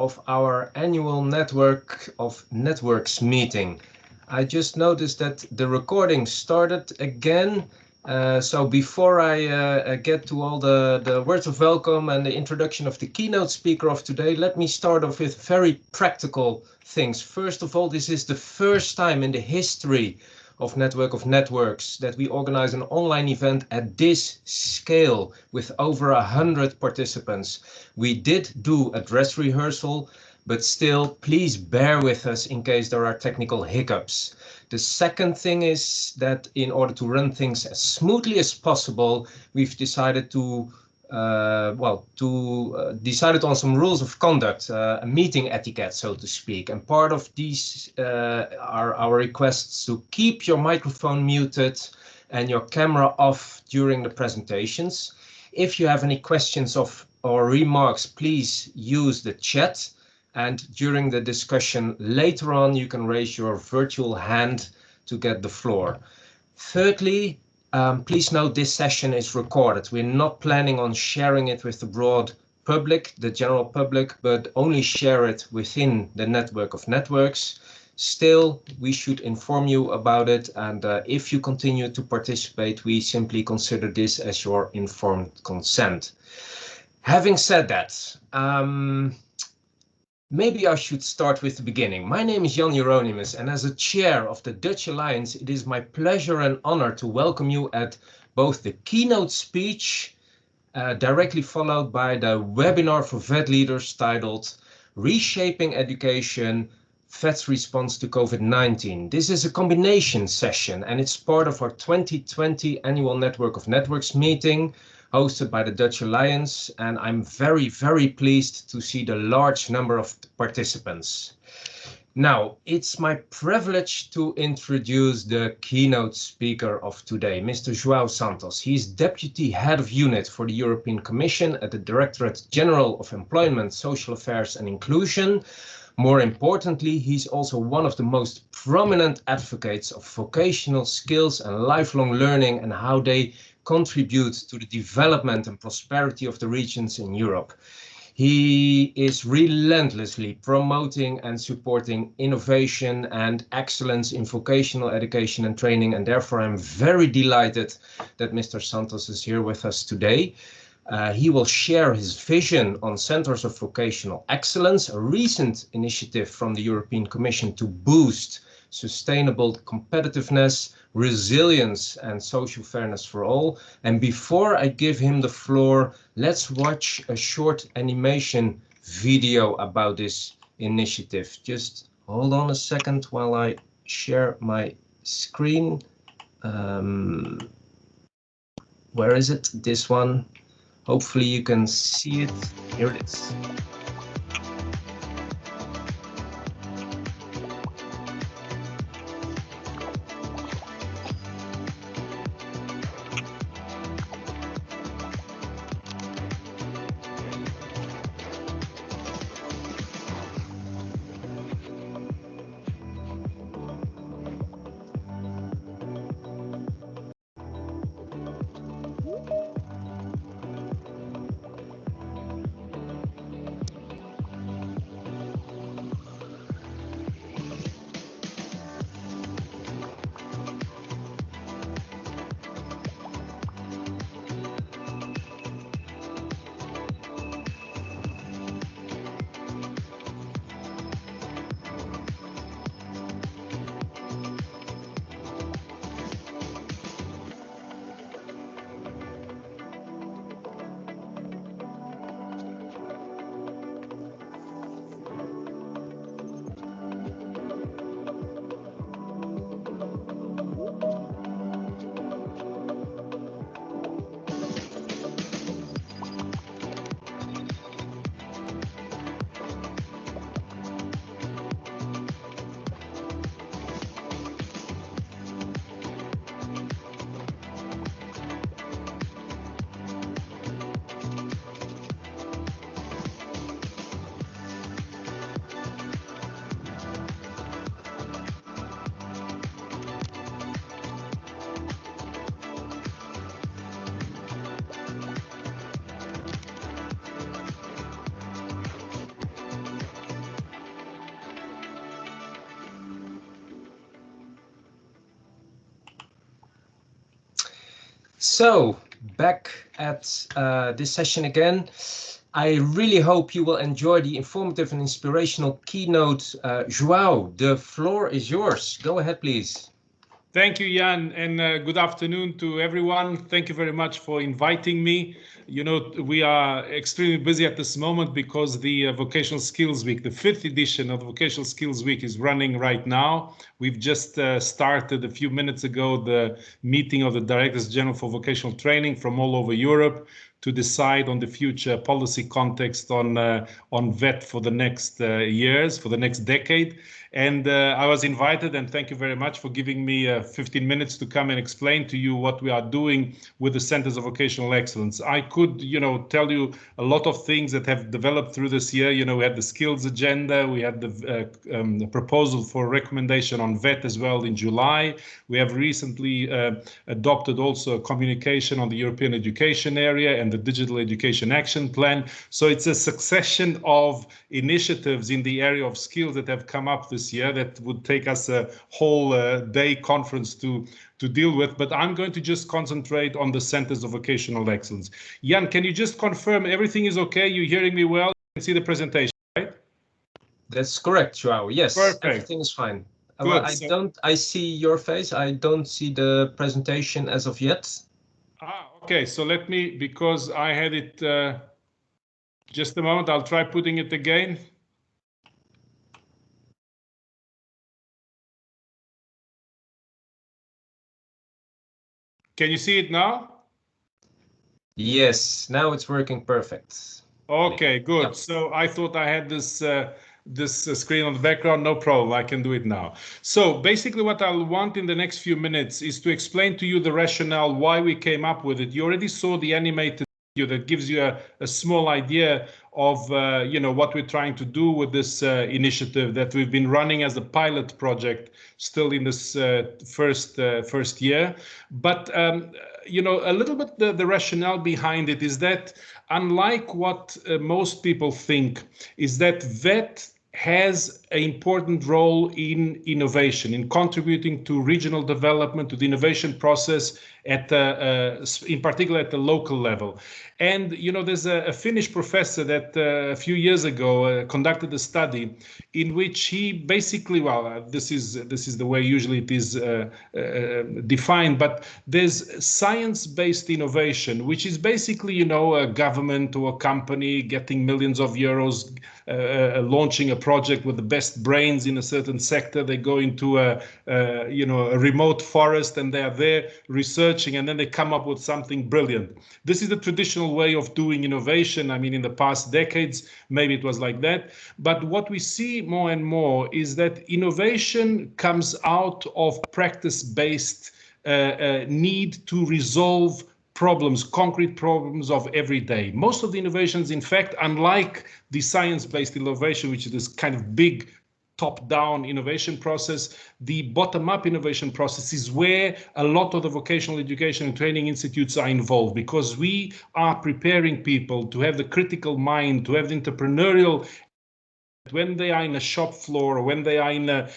of our annual Network of Networks meeting. I just noticed that the recording started again. So before I get to all the words of welcome and the introduction of the keynote speaker of today, let me start off with very practical things. First of all, this is the first time in the history of Network of Networks that we organize an online event at this scale with over 100 participants. We did do a dress rehearsal, but still, please bear with us in case there are technical hiccups. The second thing is that in order to run things as smoothly as possible, we've decided to decided on some rules of conduct, a meeting etiquette, so to speak. And part of these are our requests to keep your microphone muted and your camera off during the presentations. If you have any questions or remarks, please use the chat. And during the discussion later on, you can raise your virtual hand to get the floor. Thirdly, please note this session is recorded. We're not planning on sharing it with the broad public, the general public, but only share it within the Network of Networks. Still, we should inform you about it, and if you continue to participate, we simply consider this as your informed consent. Having said that, maybe I should start with the beginning. My name is Jan Hieronymus, and as a chair of the Dutch Alliance, it is my pleasure and honor to welcome you at both the keynote speech, directly followed by the webinar for VET leaders titled Reshaping Education, VET's Response to COVID-19. This is a combination session, and it's part of our 2020 annual Network of Networks meeting, hosted by the Dutch Alliance, and I'm very, very pleased to see the large number of participants. Now, it's my privilege to introduce the keynote speaker of today, Mr. Joao Santos. He's Deputy Head of Unit for the European Commission at the Directorate General of Employment, Social Affairs and Inclusion. More importantly, he's also one of the most prominent advocates of vocational skills and lifelong learning and how they contribute to the development and prosperity of the regions in Europe. He is relentlessly promoting and supporting innovation and excellence in vocational education and training, and therefore I'm very delighted that Mr. Santos is here with us today. He will share his vision on Centers of Vocational Excellence, a recent initiative from the European Commission to boost sustainable competitiveness, resilience, and social fairness for all. And before I give him the floor, let's watch a short animation video about this initiative. Just hold on a second while I share my screen. Where is it? This one. Hopefully you can see it. Here it is. So, back at this session again. I really hope you will enjoy the informative and inspirational keynote. Joao, the floor is yours. Go ahead, please. Thank you, Jan, and good afternoon to everyone. Thank you very much for inviting me. You know, we are extremely busy at this moment because the Vocational Skills Week, the 5th edition of the Vocational Skills Week, is running right now. We've just started a few minutes ago the meeting of the Directors General for Vocational Training from all over Europe to decide on the future policy context on VET for the next years, for the next decade. And I was invited, and thank you very much for giving me 15 minutes to come and explain to you what we are doing with the Centers of Vocational Excellence. I could, tell you a lot of things that have developed through this year. We had the skills agenda, we had the proposal for recommendation on VET as well in July. We have recently adopted also a communication on the European education area and the Digital Education Action Plan. So it's a succession of initiatives in the area of skills that have come up this year that would take us a whole day conference to deal with, but I'm going to just concentrate on the Centers of Vocational Excellence. Jan, can you just confirm everything is okay? You're hearing me well? You can see the presentation, right? That's correct, Joao. Yes, perfect. Everything is fine. Good. I see your face. I don't see the presentation as of yet. Okay, so let me, because I had it, just a moment, I'll try putting it again. Can you see it now? Yes, now it's working perfect. Okay, good. Yep. So I thought I had this screen on the background. No problem, I can do it now. So basically what I'll want in the next few minutes is to explain to you the rationale why we came up with it. You already saw the animated video that gives you a small idea of what we're trying to do with this initiative that we've been running as a pilot project still in this first year. But a little bit the rationale behind it is that unlike what most people think, is that VET has an important role in innovation, in contributing to regional development, to the innovation process in particular at the local level. And there's a Finnish professor that a few years ago conducted a study in which he basically, this is the way usually it is defined, but there's science-based innovation, which is basically a government or a company getting millions of euros, launching a project with the best brains in a certain sector. They go into a remote forest and they are there researching, and then they come up with something brilliant. This is the traditional way of doing innovation. I mean, in the past decades, maybe it was like that. But what we see more and more is that innovation comes out of practice-based need to resolve problems, concrete problems of every day. Most of the innovations, in fact, unlike the science-based innovation, which is this kind of big top-down innovation process, the bottom-up innovation process is where a lot of the vocational education and training institutes are involved, because we are preparing people to have the critical mind, to have the entrepreneurial when they are in a shop floor or when they are in a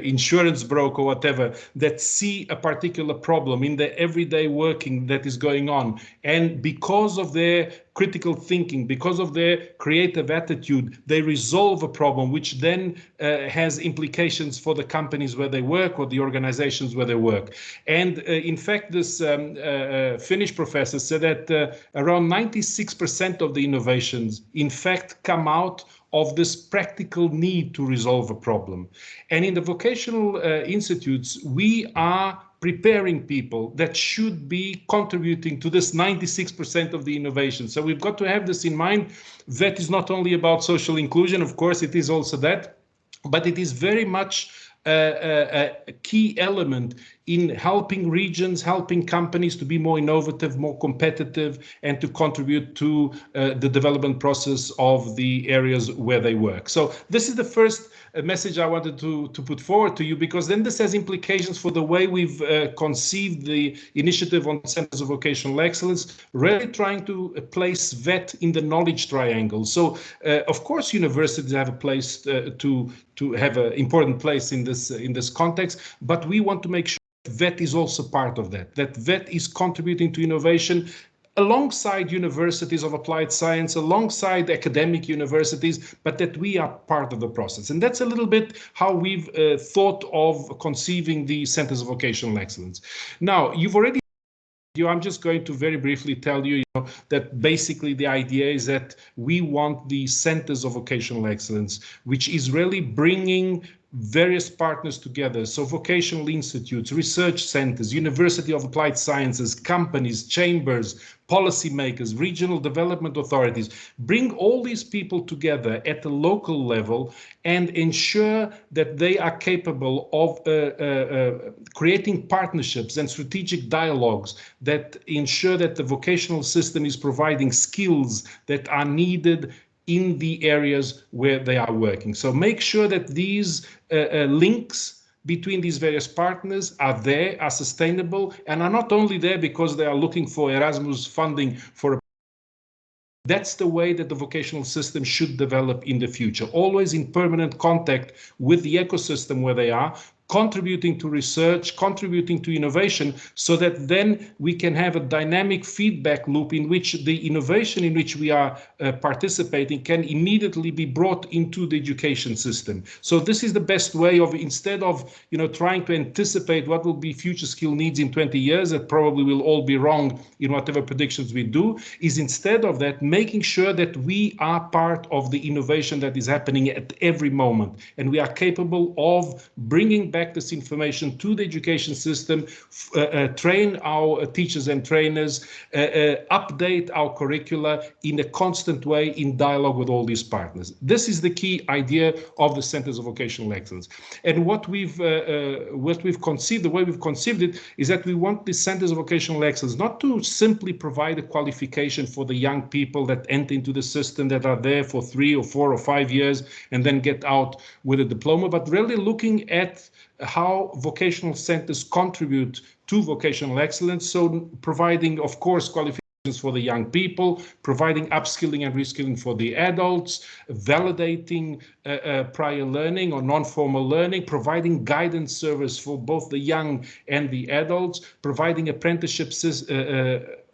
insurance broker or whatever, that see a particular problem in their everyday working that is going on. And because of their critical thinking, because of their creative attitude, they resolve a problem, which then has implications for the companies where they work or the organizations where they work. And in fact, this Finnish professor said that around 96% of the innovations, in fact, come out of this practical need to resolve a problem. And in the vocational institutes, we are preparing people that should be contributing to this 96% of the innovation. So we've got to have this in mind. That is not only about social inclusion, of course, it is also that, but it is very much a key element in helping regions, helping companies to be more innovative, more competitive, and to contribute to the development process of the areas where they work. So this is the first message I wanted to put forward to you, because then this has implications for the way we've conceived the initiative on Centers of Vocational Excellence, really trying to place VET in the knowledge triangle. So of course universities have a place to have an important place in this context, but we want to make sure VET is also part of that, that VET is contributing to innovation alongside universities of applied science, alongside academic universities, but that we are part of the process. And that's a little bit how we've thought of conceiving the Centers of Vocational Excellence. Now, you've already I'm just going to very briefly tell you, that basically the idea is that we want the Centers of Vocational Excellence, which is really bringing various partners together. So vocational institutes, research centers, University of Applied Sciences, companies, chambers, policymakers, regional development authorities, bring all these people together at the local level and ensure that they are capable of creating partnerships and strategic dialogues that ensure that the vocational system is providing skills that are needed in the areas where they are working. So make sure that these links between these various partners are there, are sustainable, and are not only there because they are looking for Erasmus funding for a That's the way that the vocational system should develop in the future, always in permanent contact with the ecosystem where they are, contributing to research, contributing to innovation, so that then we can have a dynamic feedback loop in which the innovation in which we are participating can immediately be brought into the education system. So this is the best way of, instead of trying to anticipate what will be future skill needs in 20 years, that probably will all be wrong in whatever predictions we do, is instead of that, making sure that we are part of the innovation that is happening at every moment, and we are capable of bringing back this information to the education system, train our teachers and trainers, update our curricula in a constant way in dialogue with all these partners. This is the key idea of the Centers of Vocational Excellence. And what we've conceived, the way we've conceived it, is that we want the Centers of Vocational Excellence not to simply provide a qualification for the young people that enter into the system, that are there for 3 or 4 or 5 years and then get out with a diploma, but really looking at how vocational centers contribute to vocational excellence. So providing, of course, qualifications for the young people, providing upskilling and reskilling for the adults, validating prior learning or non-formal learning, providing guidance service for both the young and the adults, providing apprenticeships,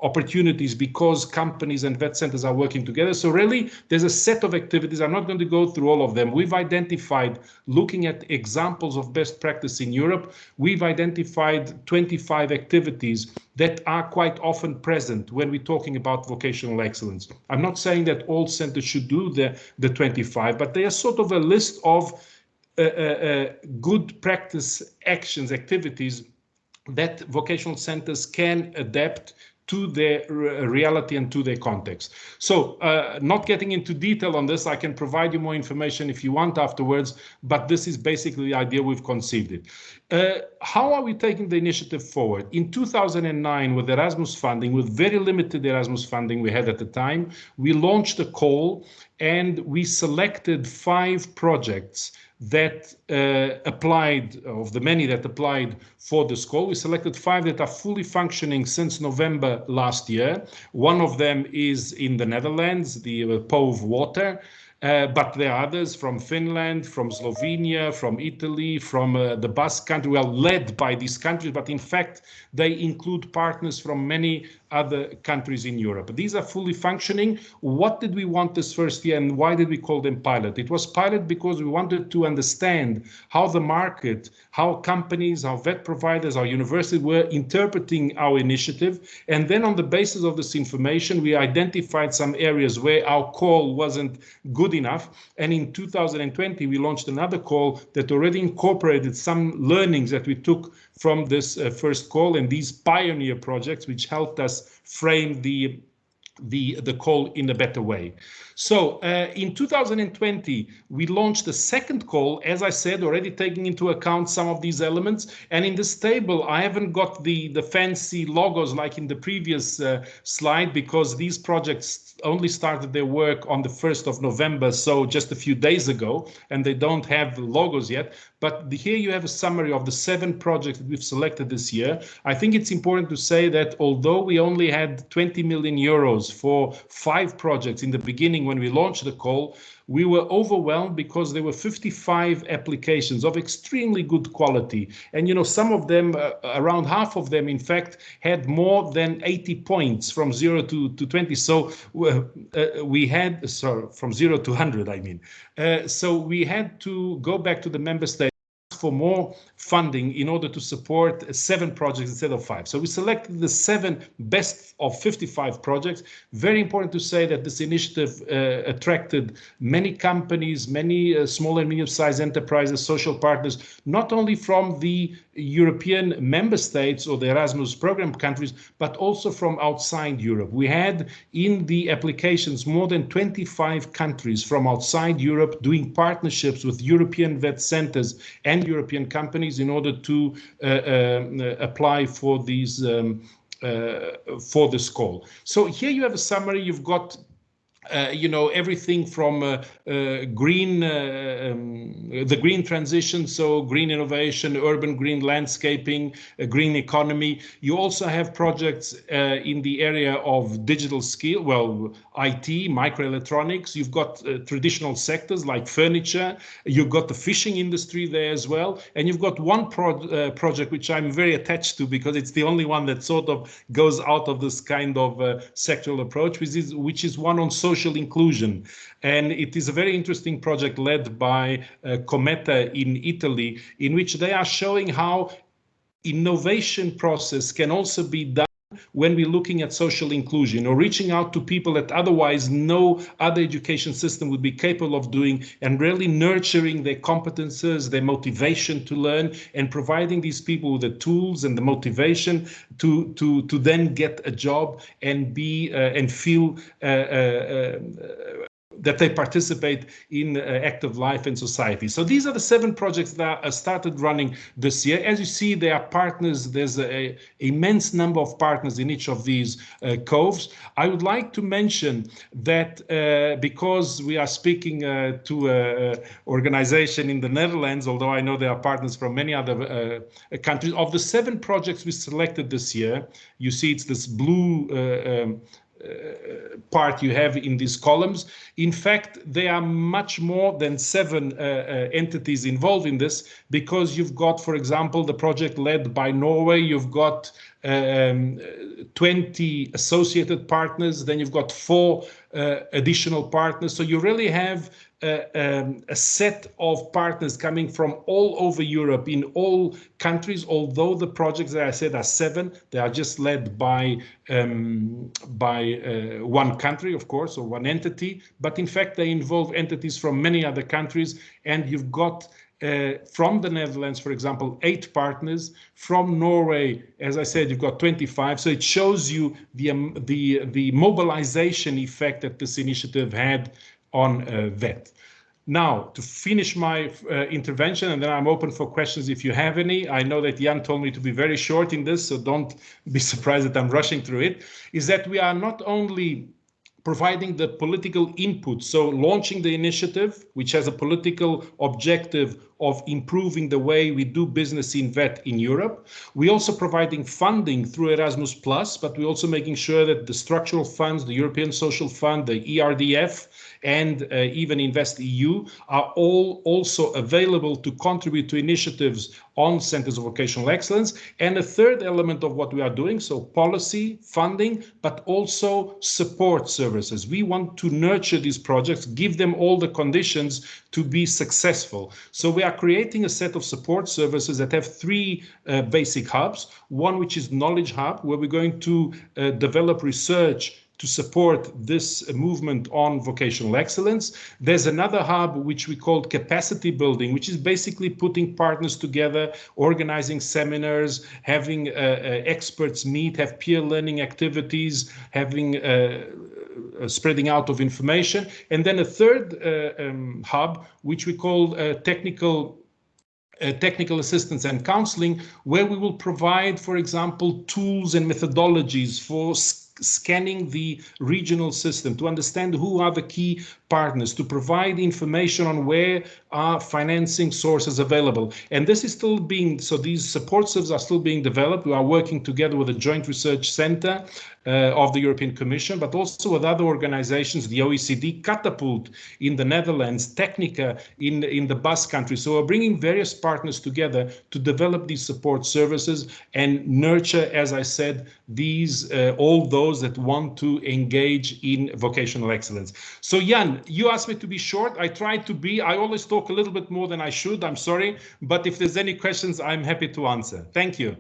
opportunities because companies and vet centers are working together. So really, there's a set of activities. I'm not going to go through all of them. We've identified, looking at examples of best practice in Europe, we've identified 25 activities that are quite often present when we're talking about vocational excellence. I'm not saying that all centers should do the 25, but they are sort of a list of good practice actions, activities that vocational centers can adapt to their reality and to their context. So not getting into detail on this, I can provide you more information if you want afterwards, but this is basically the idea we've conceived it. How are we taking the initiative forward? In 2009, with Erasmus funding, with very limited Erasmus funding we had at the time, we launched a call and we selected 5 projects that applied, of the many that applied for this call. We selected 5 that are fully functioning since November last year. One of them is in the Netherlands, the POV Water. But there are others from Finland, from Slovenia, from Italy, from the Basque country. Well, led by these countries, but in fact, they include partners from many other countries in Europe. These are fully functioning. What did we want this first year and why did we call them pilot? It was pilot because we wanted to understand how the market, how companies, how vet providers, our universities were interpreting our initiative. And then on the basis of this information, we identified some areas where our call wasn't good enough. And in 2020, we launched another call that already incorporated some learnings that we took from this first call and these pioneer projects, which helped us frame the call in a better way. So in 2020, we launched a second call, as I said, already taking into account some of these elements. And in this table, I haven't got the fancy logos like in the previous slide, because these projects only started their work on the 1st of November, so just a few days ago, and they don't have the logos yet. But here you have a summary of the 7 projects that we've selected this year. I think it's important to say that although we only had 20 million euros euros for 5 projects in the beginning when we launched the call, we were overwhelmed because there were 55 applications of extremely good quality. And, you know, some of them, around half of them, in fact, had more than 80 points from 0 to 20. So we had, sorry, from 0 to 100, I mean. So we had to go back to the member states for more funding in order to support 7 projects instead of 5. So we selected the 7 best of 55 projects. Very important to say that this initiative attracted many companies, many small and medium-sized enterprises, social partners, not only from the European member states or the Erasmus program countries, but also from outside Europe. We had in the applications more than 25 countries from outside Europe doing partnerships with European vet centers and European companies in order to apply for these for this call. So here you have a summary. You've got you know, everything from green, the green transition, so green innovation, urban green landscaping, green economy. You also have projects in the area of digital skill, well, IT, microelectronics. You've got traditional sectors like furniture. You've got the fishing industry there as well. And you've got one project which I'm very attached to because it's the only one that sort of goes out of this kind of sectoral approach, which is one on social inclusion. And it is a very interesting project led by Cometa in Italy, in which they are showing how innovation process can also be done when we're looking at social inclusion or reaching out to people that otherwise no other education system would be capable of doing, and really nurturing their competences, their motivation to learn, and providing these people with the tools and the motivation to then get a job and be and feel that they participate in active life in society. So these are the 7 projects that are started running this year. As you see, there are partners. There's an immense number of partners in each of these coves. I would like to mention that because we are speaking to an organization in the Netherlands, although I know there are partners from many other countries, of the 7 projects we selected this year, you see it's this blue part you have in these columns. In fact, there are much more than 7 entities involved in this, because you've got, for example, the project led by Norway, you've got 20 associated partners, then you've got 4 additional partners. So you really have a set of partners coming from all over Europe in all countries. Although the projects that I said are 7, they are just led by one country, of course, or one entity. But in fact, they involve entities from many other countries, and you've got from the Netherlands, for example, 8 partners. From Norway, as I said, you've got 25. So it shows you the mobilization effect that this initiative had on VET. Now, to finish my intervention, and then I'm open for questions if you have any. I know that Jan told me to be very short in this, so don't be surprised that I'm rushing through it, is that we are not only providing the political input, so launching the initiative, which has a political objective of improving the way we do business in VET in Europe. We're also providing funding through Erasmus+, but we're also making sure that the structural funds, the European Social Fund, the ERDF, and even InvestEU are all also available to contribute to initiatives on centers of vocational excellence. And a third element of what we are doing, so policy, funding, but also support services. We want to nurture these projects, give them all the conditions to be successful. So we are creating a set of support services that have 3 basic hubs. One, which is Knowledge Hub, where we're going to develop research to support this movement on vocational excellence. There's another hub which we call capacity building, which is basically putting partners together, organizing seminars, having experts meet, have peer learning activities, having spreading out of information. And then a third hub, which we call technical assistance and counseling, where we will provide, for example, tools and methodologies for scanning the regional system to understand who are the key partners, to provide information on where are financing sources available. And this is still being, so these support services are still being developed. We are working together with a joint research center of the European Commission, but also with other organizations, the OECD, Catapult in the Netherlands, Technica in the Basque Country. So we're bringing various partners together to develop these support services and nurture, as I said, these all those that want to engage in vocational excellence. So Jan, you asked me to be short. I tried to be. I always talk a little bit more than I should. I'm sorry. But if there's any questions, I'm happy to answer. Thank you.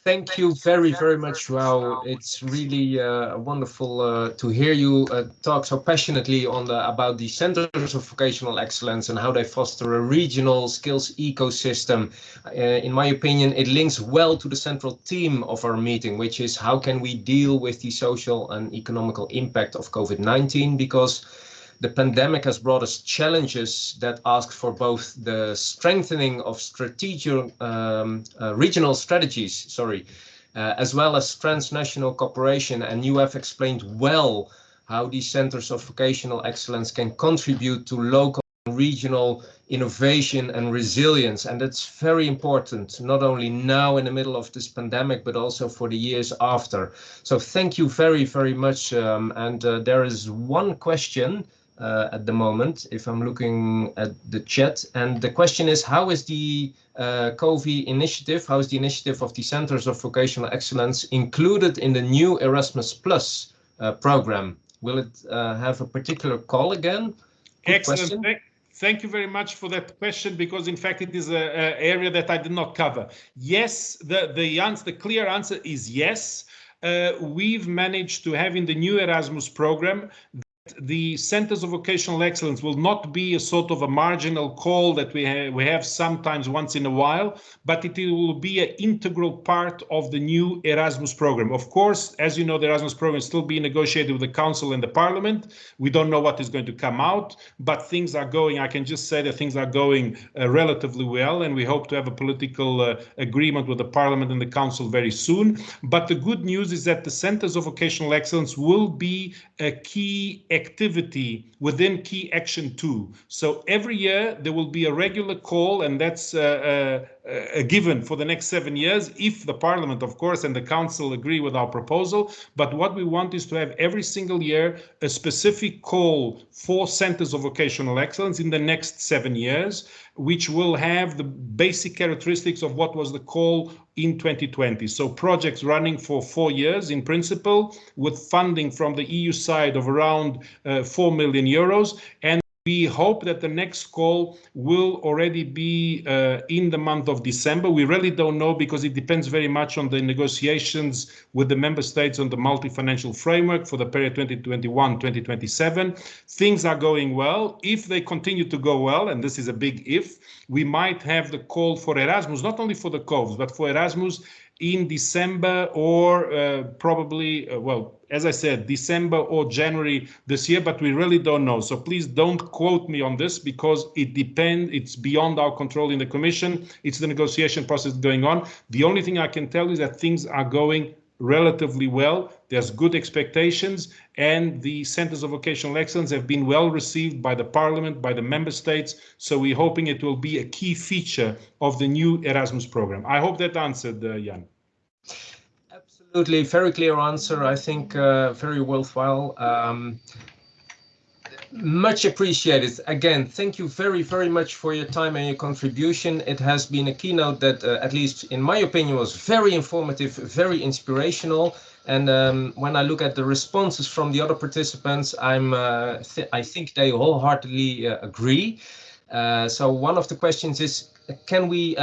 Thank you very, very much, Joao. It's really wonderful to hear you talk so passionately on about the centers of vocational excellence and how they foster a regional skills ecosystem. In my opinion, it links well to the central theme of our meeting, which is how can we deal with the social and economical impact of COVID-19, because the pandemic has brought us challenges that ask for both the strengthening of strategic regional strategies, as well as transnational cooperation. And you have explained well how these centers of vocational excellence can contribute to local and regional innovation and resilience. And that's very important, not only now in the middle of this pandemic, but also for the years after. So thank you very, very much. There is one question at the moment, if I'm looking at the chat. And the question is, how is the COVI initiative, how is the initiative of the Centers of Vocational Excellence included in the new Erasmus Plus program? Will it have a particular call again? Good Excellent. question. Thank you very much for that question, because in fact it is an area that I did not cover. Yes, the clear answer is yes. We've managed to have in the new Erasmus program the Centers of Vocational Excellence will not be a sort of a marginal call that we have sometimes once in a while, but it will be an integral part of the new Erasmus program. Of course, as you know, the Erasmus program is still being negotiated with the Council and the Parliament. We don't know what is going to come out, but things are going, I can just say that things are going relatively well, and we hope to have a political agreement with the Parliament and the Council very soon. But the good news is that the Centers of Vocational Excellence will be a key activity within Key Action 2. So every year there will be a regular call, and that's a given for the next 7 years, if the Parliament, of course, and the Council agree with our proposal. But what we want is to have every single year a specific call for Centers of Vocational Excellence in the next 7 years, which will have the basic characteristics of what was the call in 2020. So projects running for 4 years in principle, with funding from the EU side of around 4 million euros. And we hope that the next call will already be in the month of December. We really don't know, because it depends very much on the negotiations with the member states on the multi-financial framework for the period 2021-2027. Things are going well. If they continue to go well, and this is a big if, we might have the call for Erasmus, not only for the COVs, but for Erasmus in December, or probably, well, as I said, December or January this year, but we really don't know. So please don't quote me on this, because it depends. It's beyond our control in the Commission. It's the negotiation process going on. The only thing I can tell you is that things are going relatively well. There's good expectations, and the Centers of Vocational Excellence have been well received by the Parliament, by the member states. So we're hoping it will be a key feature of the new Erasmus program. I hope that answered, Jan. Absolutely, very clear answer. I think very worthwhile. Much appreciated. Again, thank you very, very much for your time and your contribution. It has been a keynote that, at least in my opinion, was very informative, very inspirational. And when I look at the responses from the other participants, I think they wholeheartedly agree. So one of the questions is, can we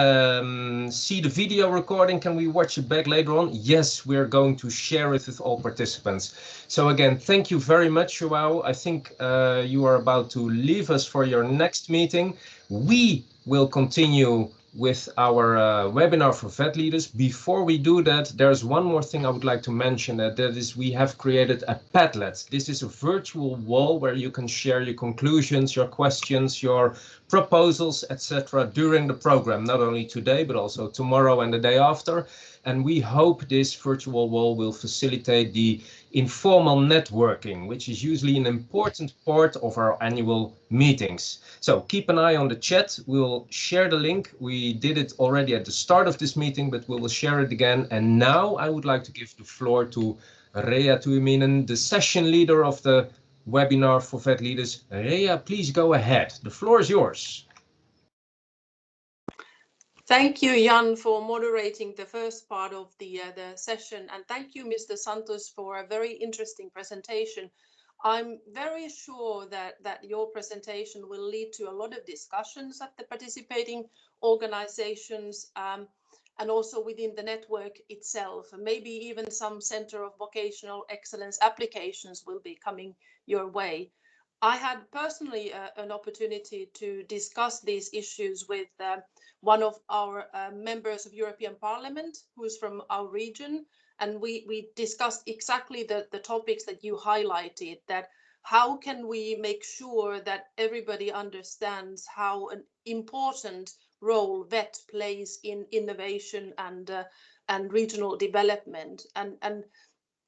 see the video recording? Can we watch it back later on? Yes, we're going to share it with all participants. So again, thank you very much, Joao. I think you are about to leave us for your next meeting. We will continue with our webinar for VET leaders. Before we do that, there's one more thing I would like to mention, that is we have created a Padlet. This is a virtual wall where you can share your conclusions, your questions, your proposals, etc. during the program, not only today, but also tomorrow and the day after. And we hope this virtual wall will facilitate the informal networking, which is usually an important part of our annual meetings. So keep an eye on the chat. We'll share the link. We did it already at the start of this meeting, but we will share it again. And now I would like to give the floor to Rea Tuiminen, the session leader of the webinar for VET leaders. Rea, please go ahead. The floor is yours. Thank you, Jan, for moderating the first part of the session. And thank you, Mr. Santos, for a very interesting presentation. I'm very sure that your presentation will lead to a lot of discussions at the participating organizations and also within the network itself. Maybe even some Center of Vocational Excellence applications will be coming your way. I had personally an opportunity to discuss these issues with one of our members of European Parliament, who is from our region, and we discussed exactly the topics that you highlighted, that how can we make sure that everybody understands how an important role VET plays in innovation and regional development. And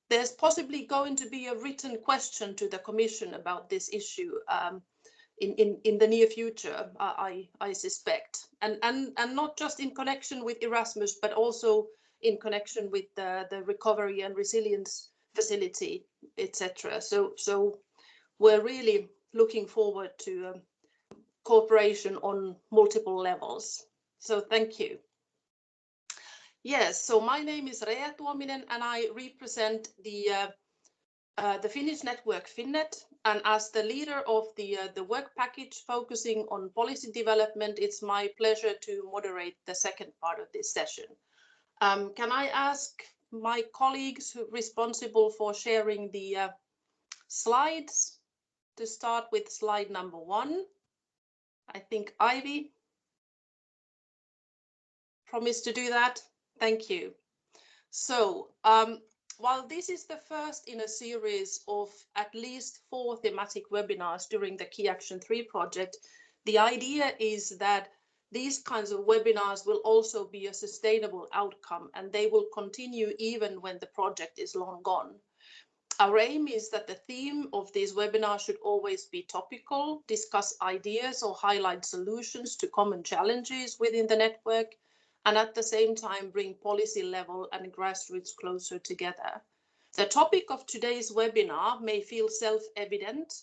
there's possibly going to be a written question to the Commission about this issue in the near future, I suspect, and not just in connection with Erasmus, but also in connection with the recovery and resilience facility, etc. So we're really looking forward to cooperation on multiple levels. So thank you. Yes, so my name is Rea Tuominen and I represent the Finnish network Finnet, and as the leader of the work package focusing on policy development, it's my pleasure to moderate the second part of this session. Can I ask my colleagues responsible for sharing the slides to start with slide number 1? I think Ivy promised to do that. Thank you. So while this is the first in a series of at least 4 thematic webinars during the Key Action 3 project, the idea is that these kinds of webinars will also be a sustainable outcome and they will continue even when the project is long gone. Our aim is that the theme of these webinars should always be topical, discuss ideas or highlight solutions to common challenges within the network, and at the same time bring policy level and grassroots closer together. The topic of today's webinar may feel self-evident,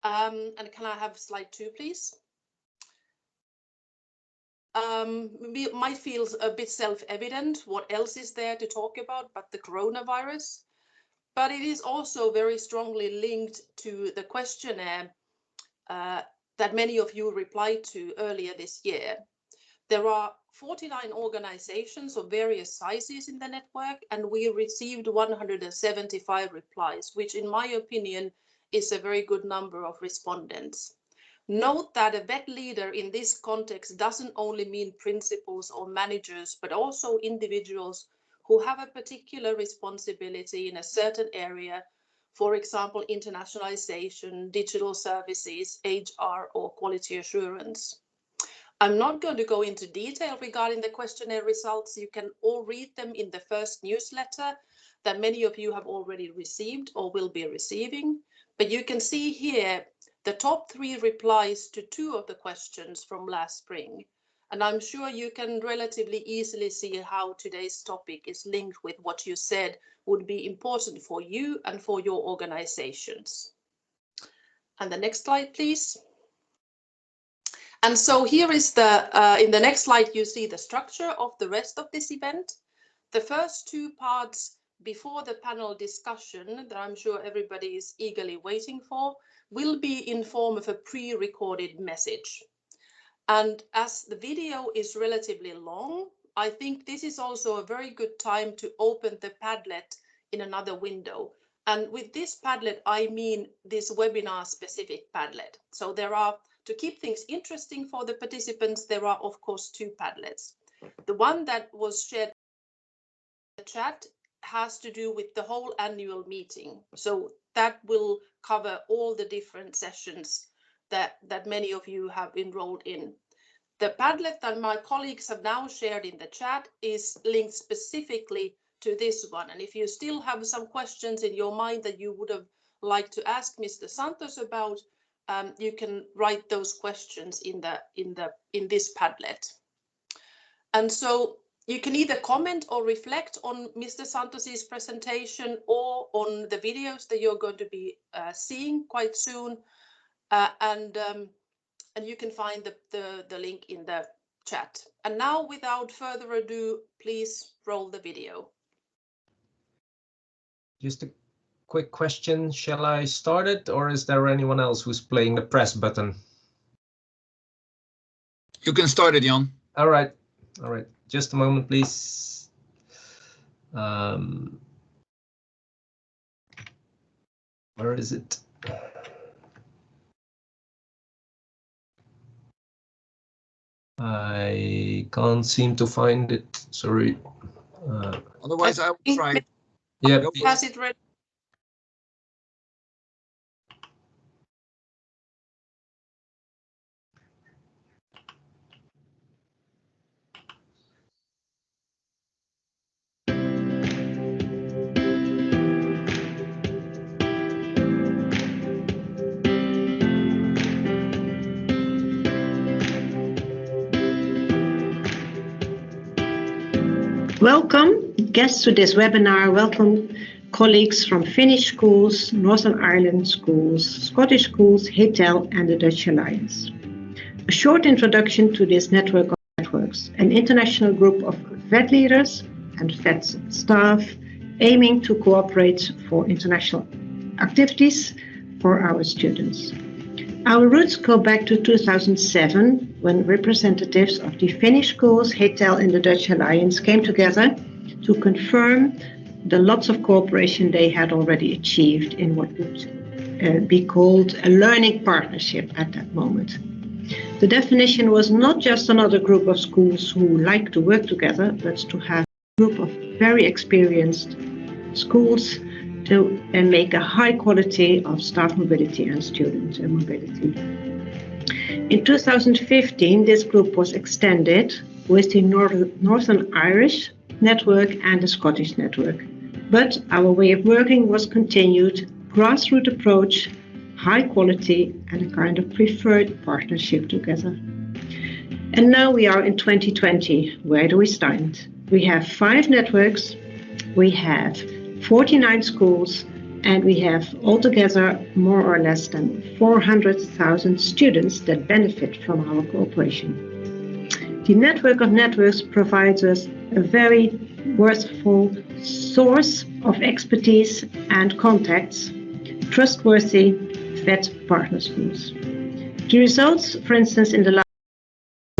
and can I have slide 2, please? It might feel a bit self-evident, what else is there to talk about but the coronavirus? But it is also very strongly linked to the questionnaire that many of you replied to earlier this year. There are 49 organizations of various sizes in the network, and we received 175 replies, which in my opinion is a very good number of respondents. Note that a VET leader in this context doesn't only mean principals or managers, but also individuals who have a particular responsibility in a certain area, for example, internationalization, digital services, HR, or quality assurance. I'm not going to go into detail regarding the questionnaire results. You can all read them in the first newsletter that many of you have already received or will be receiving. But you can see here the top 3 replies to 2 of the questions from last spring. And I'm sure you can relatively easily see how today's topic is linked with what you said would be important for you and for your organizations. And the next slide, please. And so here is in the next slide, you see the structure of the rest of this event. The first 2 parts before the panel discussion that I'm sure everybody is eagerly waiting for will be in form of a pre-recorded message. And as the video is relatively long, I think this is also a very good time to open the Padlet in another window. And with this Padlet, I mean this webinar specific Padlet. So there are, to keep things interesting for the participants, there are of course 2 Padlets. The one that was shared in the chat has to do with the whole annual meeting. So that will cover all the different sessions that many of you have enrolled in. The Padlet that my colleagues have now shared in the chat is linked specifically to this one. And if you still have some questions in your mind that you would have liked to ask Mr. Santos about, you can write those questions in this Padlet. And so You can either comment or reflect on Mr. Santos's presentation or on the videos that you're going to be seeing quite soon. And you can find the link in the chat. And now, without further ado, please roll the video. Just a quick question. Shall I start it, or is there anyone else who's playing the press button? You can start it, Jan. All right. All right. Just a moment, please. Where is it? I can't seem to find it. Sorry. Otherwise, I will try. Yeah. Has it ready? Welcome guests to this webinar. Welcome colleagues from Finnish schools, Northern Ireland schools, Scottish schools, HETEL and the Dutch Alliance. A short introduction to this network of networks, an international group of VET leaders and VET staff aiming to cooperate for international activities for our students. Our roots go back to 2007, when representatives of the Finnish schools, HETEL and the Dutch Alliance came together to confirm the lots of cooperation they had already achieved in what would be called a learning partnership at that moment. The definition was not just another group of schools who like to work together, but to have a group of very experienced schools to make a high quality of staff mobility and student mobility. In 2015, this group was extended with the Northern Irish network and the Scottish network. But our way of working was continued, grassroots approach, high quality, and a kind of preferred partnership together. And now we are in 2020. Where do we stand? We have 5 networks, we have 49 schools, and we have altogether more or less than 400,000 students that benefit from our cooperation. The network of networks provides us a very worthwhile source of expertise and contacts, trustworthy VET partner schools. The results, for instance, in the last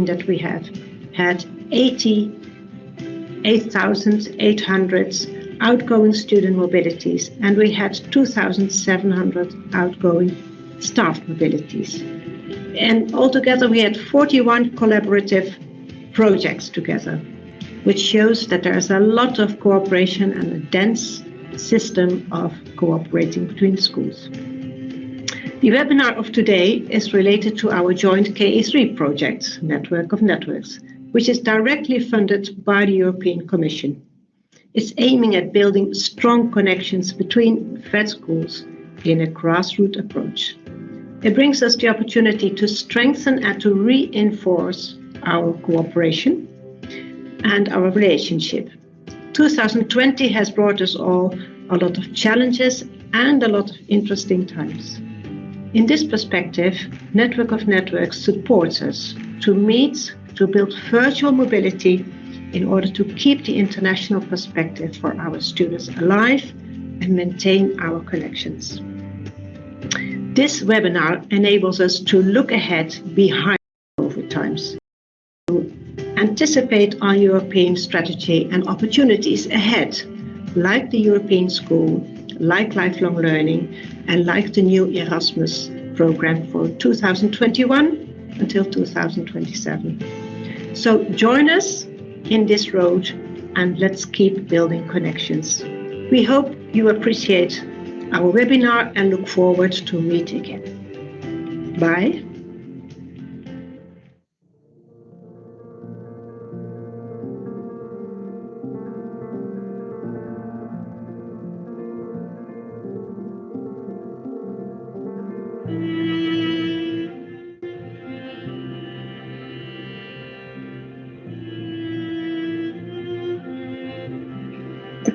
that we have had 88,800 outgoing student mobilities, and we had 2,700 outgoing staff mobilities. And altogether we had 41 collaborative projects together, which shows that there is a lot of cooperation and a dense system of cooperating between schools. The webinar of today is related to our joint KE3 project, Network of Networks, which is directly funded by the European Commission. It's aiming at building strong connections between VET schools in a grassroots approach. It brings us the opportunity to strengthen and to reinforce our cooperation and our relationship. 2020 has brought us all a lot of challenges and a lot of interesting times. In this perspective, Network of Networks supports us to meet, to build virtual mobility in order to keep the international perspective for our students alive and maintain our connections. This webinar enables us to look ahead behind COVID times, to anticipate our European strategy and opportunities ahead, like the European School, like lifelong learning, and like the new Erasmus program for 2021 until 2027. So join us in this road and let's keep building connections. We hope you appreciate our webinar and look forward to meet again. Bye.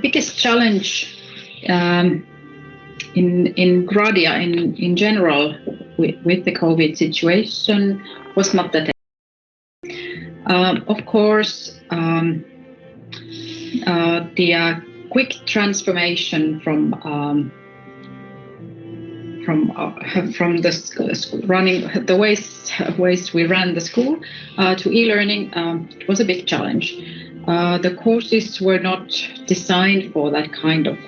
biggest challenge in Gradia in general with the COVID situation was not that. Of course, the quick transformation from the running the ways we ran the school to e-learning was a big challenge. The courses were not designed for that kind of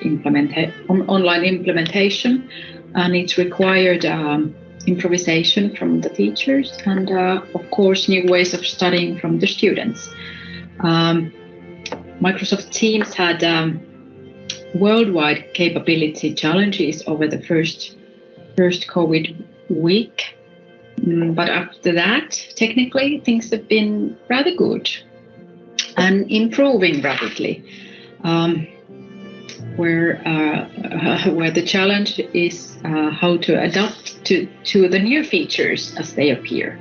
online implementation, and it required improvisation from the teachers and, of course, new ways of studying from the students. Microsoft Teams had worldwide capability challenges over the first COVID week, but after that, technically, things have been rather good and improving rapidly. Where the challenge is how to adapt to the new features as they appear.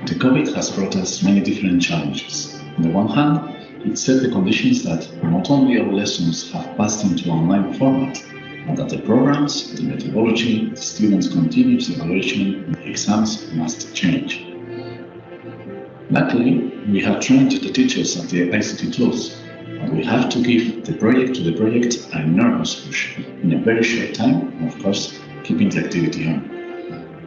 The COVID has brought us many different challenges. On the one hand, it set the conditions that not only our lessons have passed into online format, but that the programs, the methodology, the students' continuous evaluation, and exams must change. Luckily, we have trained the teachers at the ICT tools, and we have to give the project to the project an enormous push in a very short time, and of course, keeping the activity on.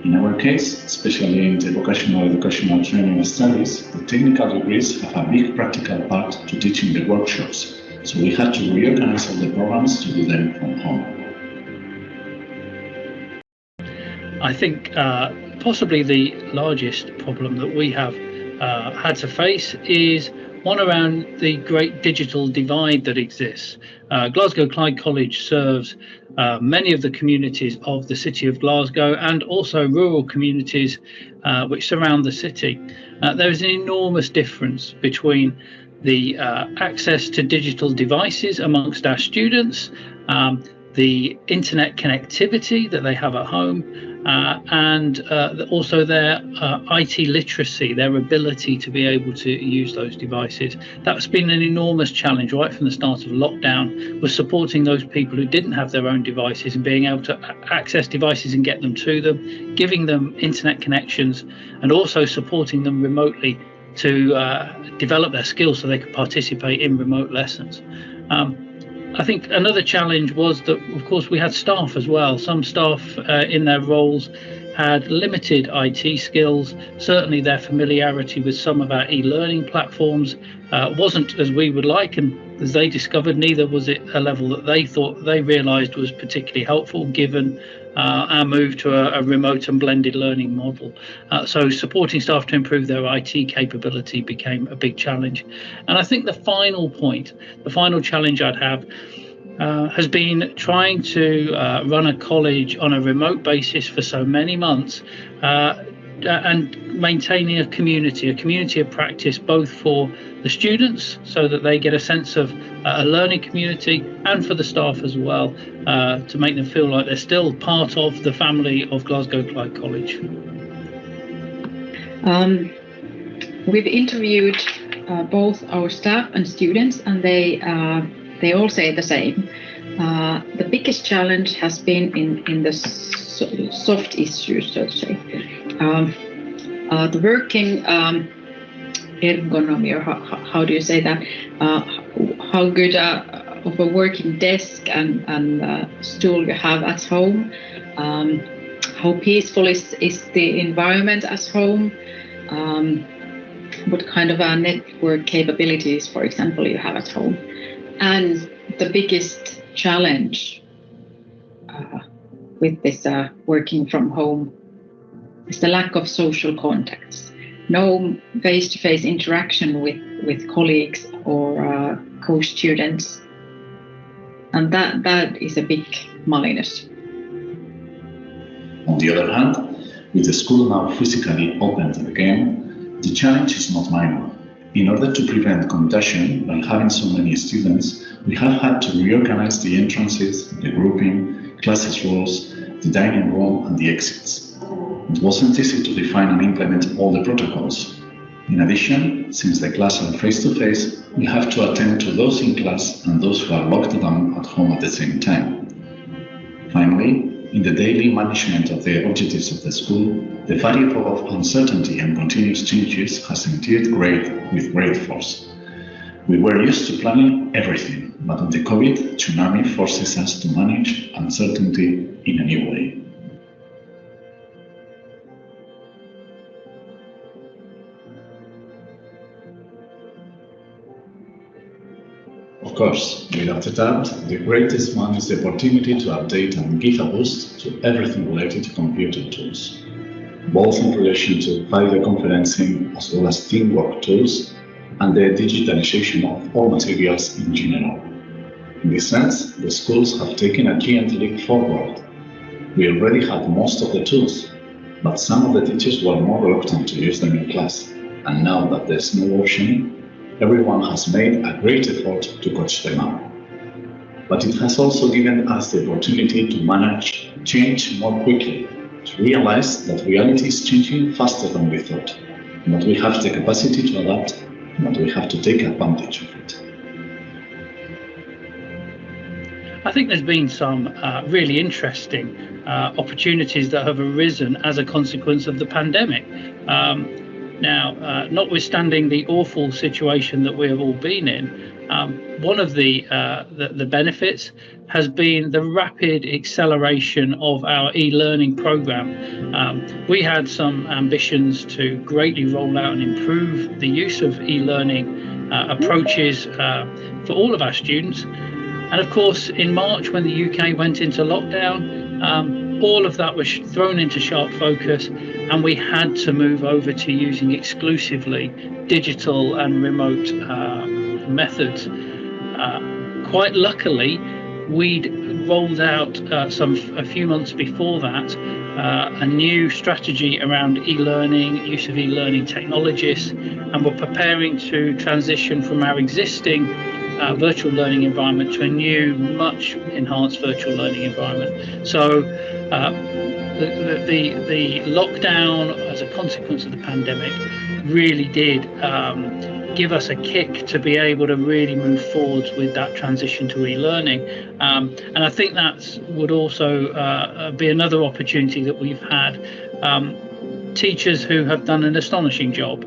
In our case, especially in the vocational educational training studies, the technical degrees have a big practical part to teaching the workshops, so we had to reorganize all the programs to do them from home. I think possibly the largest problem that we have had to face is one around the great digital divide that exists. Glasgow Clyde College serves many of the communities of the city of Glasgow and also rural communities which surround the city. There is an enormous difference between the access to digital devices amongst our students, the internet connectivity that they have at home, and also their IT literacy, their ability to be able to use those devices. That's been an enormous challenge right from the start of lockdown, was supporting those people who didn't have their own devices and being able to access devices and get them to them, giving them internet connections, and also supporting them remotely to develop their skills so they could participate in remote lessons. I think another challenge was that, of course, we had staff as well. Some staff in their roles had limited IT skills. Certainly their familiarity with some of our e-learning platforms wasn't as we would like, and as they discovered, neither was it a level that they realised was particularly helpful given our move to a remote and blended learning model. So supporting staff to improve their IT capability became a big challenge. And I think the final challenge I'd have has been trying to run a college on a remote basis for so many months and maintaining a community of practice, both for the students so that they get a sense of a learning community, and for the staff as well, to make them feel like they're still part of the family of Glasgow Clyde College. We've interviewed both our staff and students, and they all say the same. The biggest challenge has been in the soft issues, so to say. The working ergonomy, or how do you say that? How good of a working desk and stool you have at home? How peaceful is the environment at home? What kind of network capabilities, for example, you have at home? And the biggest challenge with this working from home is the lack of social contacts. No face-to-face interaction with colleagues or co-students. And that is a big malliness. On the other hand, with the school now physically opened again, the challenge is not minor. In order to prevent contagion by having so many students, we have had to reorganize the entrances, the grouping, classes rules, the dining room and the exits. It wasn't easy to define and implement all the protocols. In addition, since the class are face-to-face, we have to attend to those in class and those who are locked down at home at the same time. Finally, in the daily management of the objectives of the school, the variable of uncertainty and continuous changes has indeed with great force. We were used to planning everything, but the COVID tsunami forces us to manage uncertainty in a new way. Of course, without a doubt, the greatest one is the opportunity to update and give a boost to everything related to computer tools, both in relation to video conferencing as well as teamwork tools and the digitalization of all materials in general. In this sense, the schools have taken a giant leap forward. We already had most of the tools, but some of the teachers were more reluctant to use them in class, and now that there's no option, everyone has made a great effort to coach them up. But it has also given us the opportunity to manage change more quickly, to realize that reality is changing faster than we thought, and that we have the capacity to adapt, and that we have to take advantage of it. I think there's been some really interesting opportunities that have arisen as a consequence of the pandemic. Now, notwithstanding the awful situation that we have all been in, one of the benefits has been the rapid acceleration of our e-learning program. We had some ambitions to greatly roll out and improve the use of e-learning approaches for all of our students. And of course, in March, when the UK went into lockdown, all of that was thrown into sharp focus, and we had to move over to using exclusively digital and remote methods. Quite luckily, we'd rolled out a few months before that a new strategy around e-learning, use of e-learning technologies, and we're preparing to transition from our existing virtual learning environment to a new, much enhanced virtual learning environment. So the lockdown as a consequence of the pandemic really did give us a kick to be able to really move forwards with that transition to e-learning. And I think that would also be another opportunity that we've had. Teachers who have done an astonishing job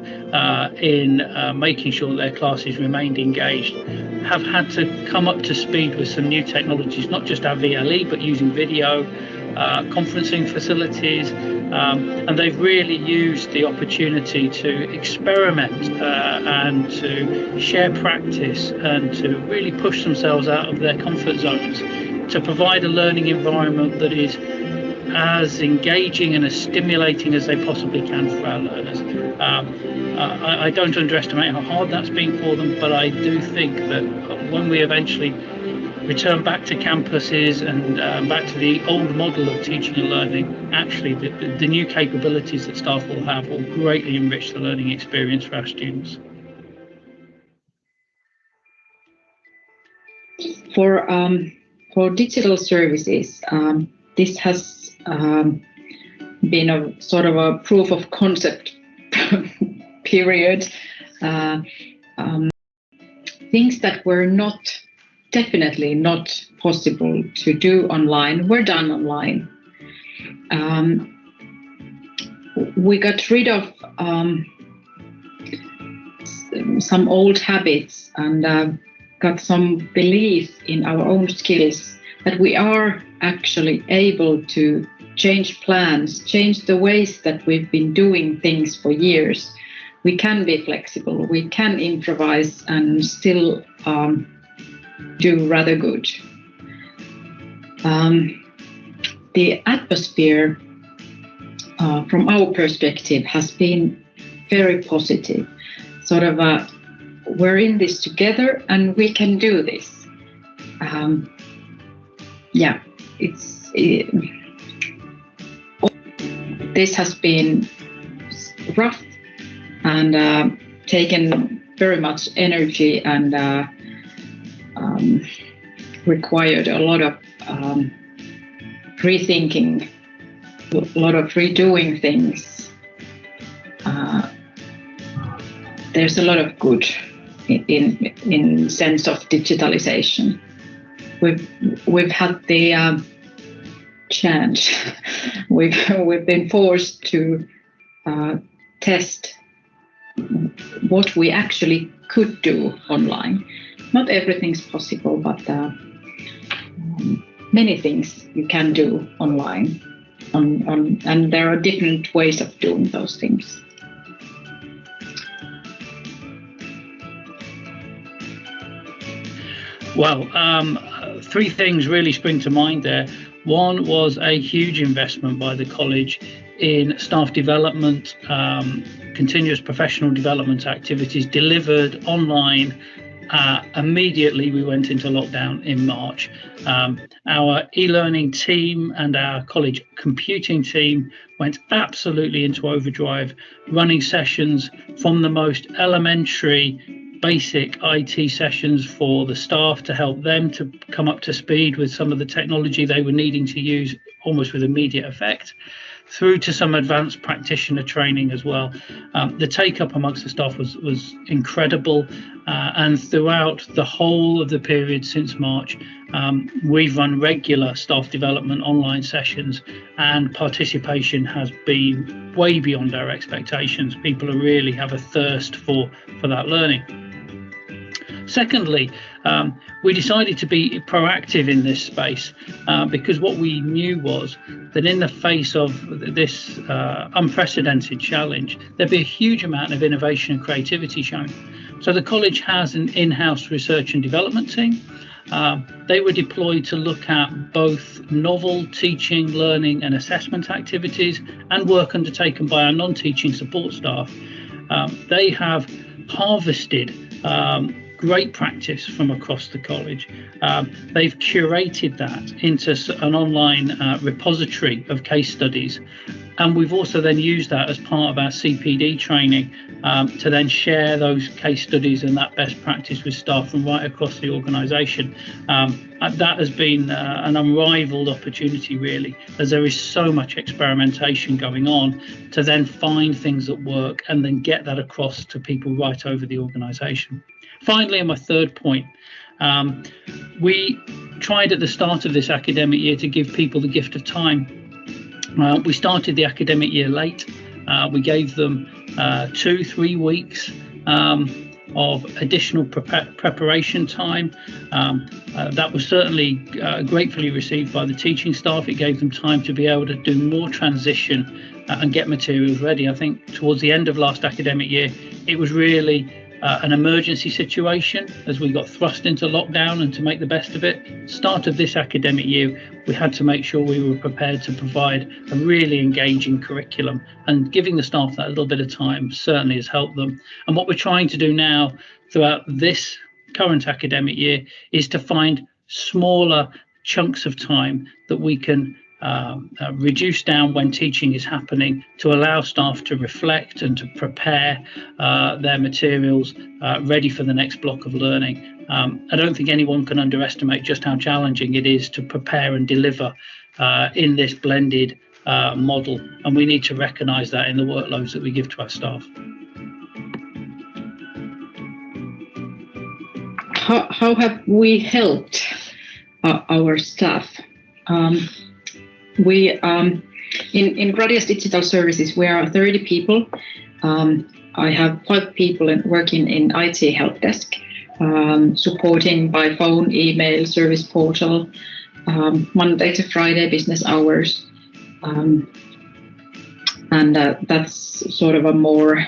in making sure their classes remained engaged have had to come up to speed with some new technologies, not just our VLE, but using video, conferencing facilities, and they've really used the opportunity to experiment and to share practice and to really push themselves out of their comfort zones to provide a learning environment that is as engaging and as stimulating as they possibly can for our learners. I don't underestimate how hard that's been for them, but I do think that when we eventually return back to campuses and back to the old model of teaching and learning, actually the new capabilities that staff will have will greatly enrich the learning experience for our students. For digital services, this has been a sort of a proof of concept period. Things that were definitely not possible to do online were done online. We got rid of some old habits and got some belief in our own skills that we are actually able to change plans, change the ways that we've been doing things for years. We can be flexible, we can improvise and still do rather good. The atmosphere from our perspective has been very positive. Sort of we're in this together and we can do this. This has been rough and taken very much energy and required a lot of rethinking, a lot of redoing things. there's a lot of good in sense of digitalization. We've had the chance. We've been forced to test what we actually could do online. Not everything's possible, but many things you can do online, and there are different ways of doing those things. Well, three things really spring to mind there. One was a huge investment by the college in staff development, continuous professional development activities delivered online. Immediately we went into lockdown in March. Our e-learning team and our college computing team went absolutely into overdrive, running sessions from the most elementary basic IT sessions for the staff to help them to come up to speed with some of the technology they were needing to use almost with immediate effect, through to some advanced practitioner training as well. The take-up amongst the staff was incredible, and throughout the whole of the period since March, we've run regular staff development online sessions, and participation has been way beyond our expectations. People really have a thirst for that learning. Secondly, we decided to be proactive in this space because what we knew was that in the face of this unprecedented challenge, there'd be a huge amount of innovation and creativity shown. So the college has an in-house research and development team. They were deployed to look at both novel teaching, learning and assessment activities and work undertaken by our non-teaching support staff. They have harvested great practice from across the college. They've curated that into an online repository of case studies. And we've also then used that as part of our CPD training to then share those case studies and that best practice with staff from right across the organisation. That has been an unrivaled opportunity, really, as there is so much experimentation going on to then find things that work and then get that across to people right over the organisation. Finally, and my third point, we tried at the start of this academic year to give people the gift of time. We started the academic year late. We gave them 2-3 weeks of additional preparation time. That was certainly gratefully received by the teaching staff. It gave them time to be able to do more transition and get materials ready. I think towards the end of last academic year, it was really an emergency situation as we got thrust into lockdown, and to make the best of it, start of this academic year, we had to make sure we were prepared to provide a really engaging curriculum, and giving the staff that little bit of time certainly has helped them. And what we're trying to do now throughout this current academic year is to find smaller chunks of time that we can reduce down when teaching is happening, to allow staff to reflect and to prepare their materials ready for the next block of learning. I don't think anyone can underestimate just how challenging it is to prepare and deliver in this blended model, and we need to recognise that in the workloads that we give to our staff. How have we helped our staff? We in Gradius Digital Services, we are 30 people. I have 5 people working in IT help desk, supporting by phone, email, service portal, Monday to Friday business hours, and that's sort of a more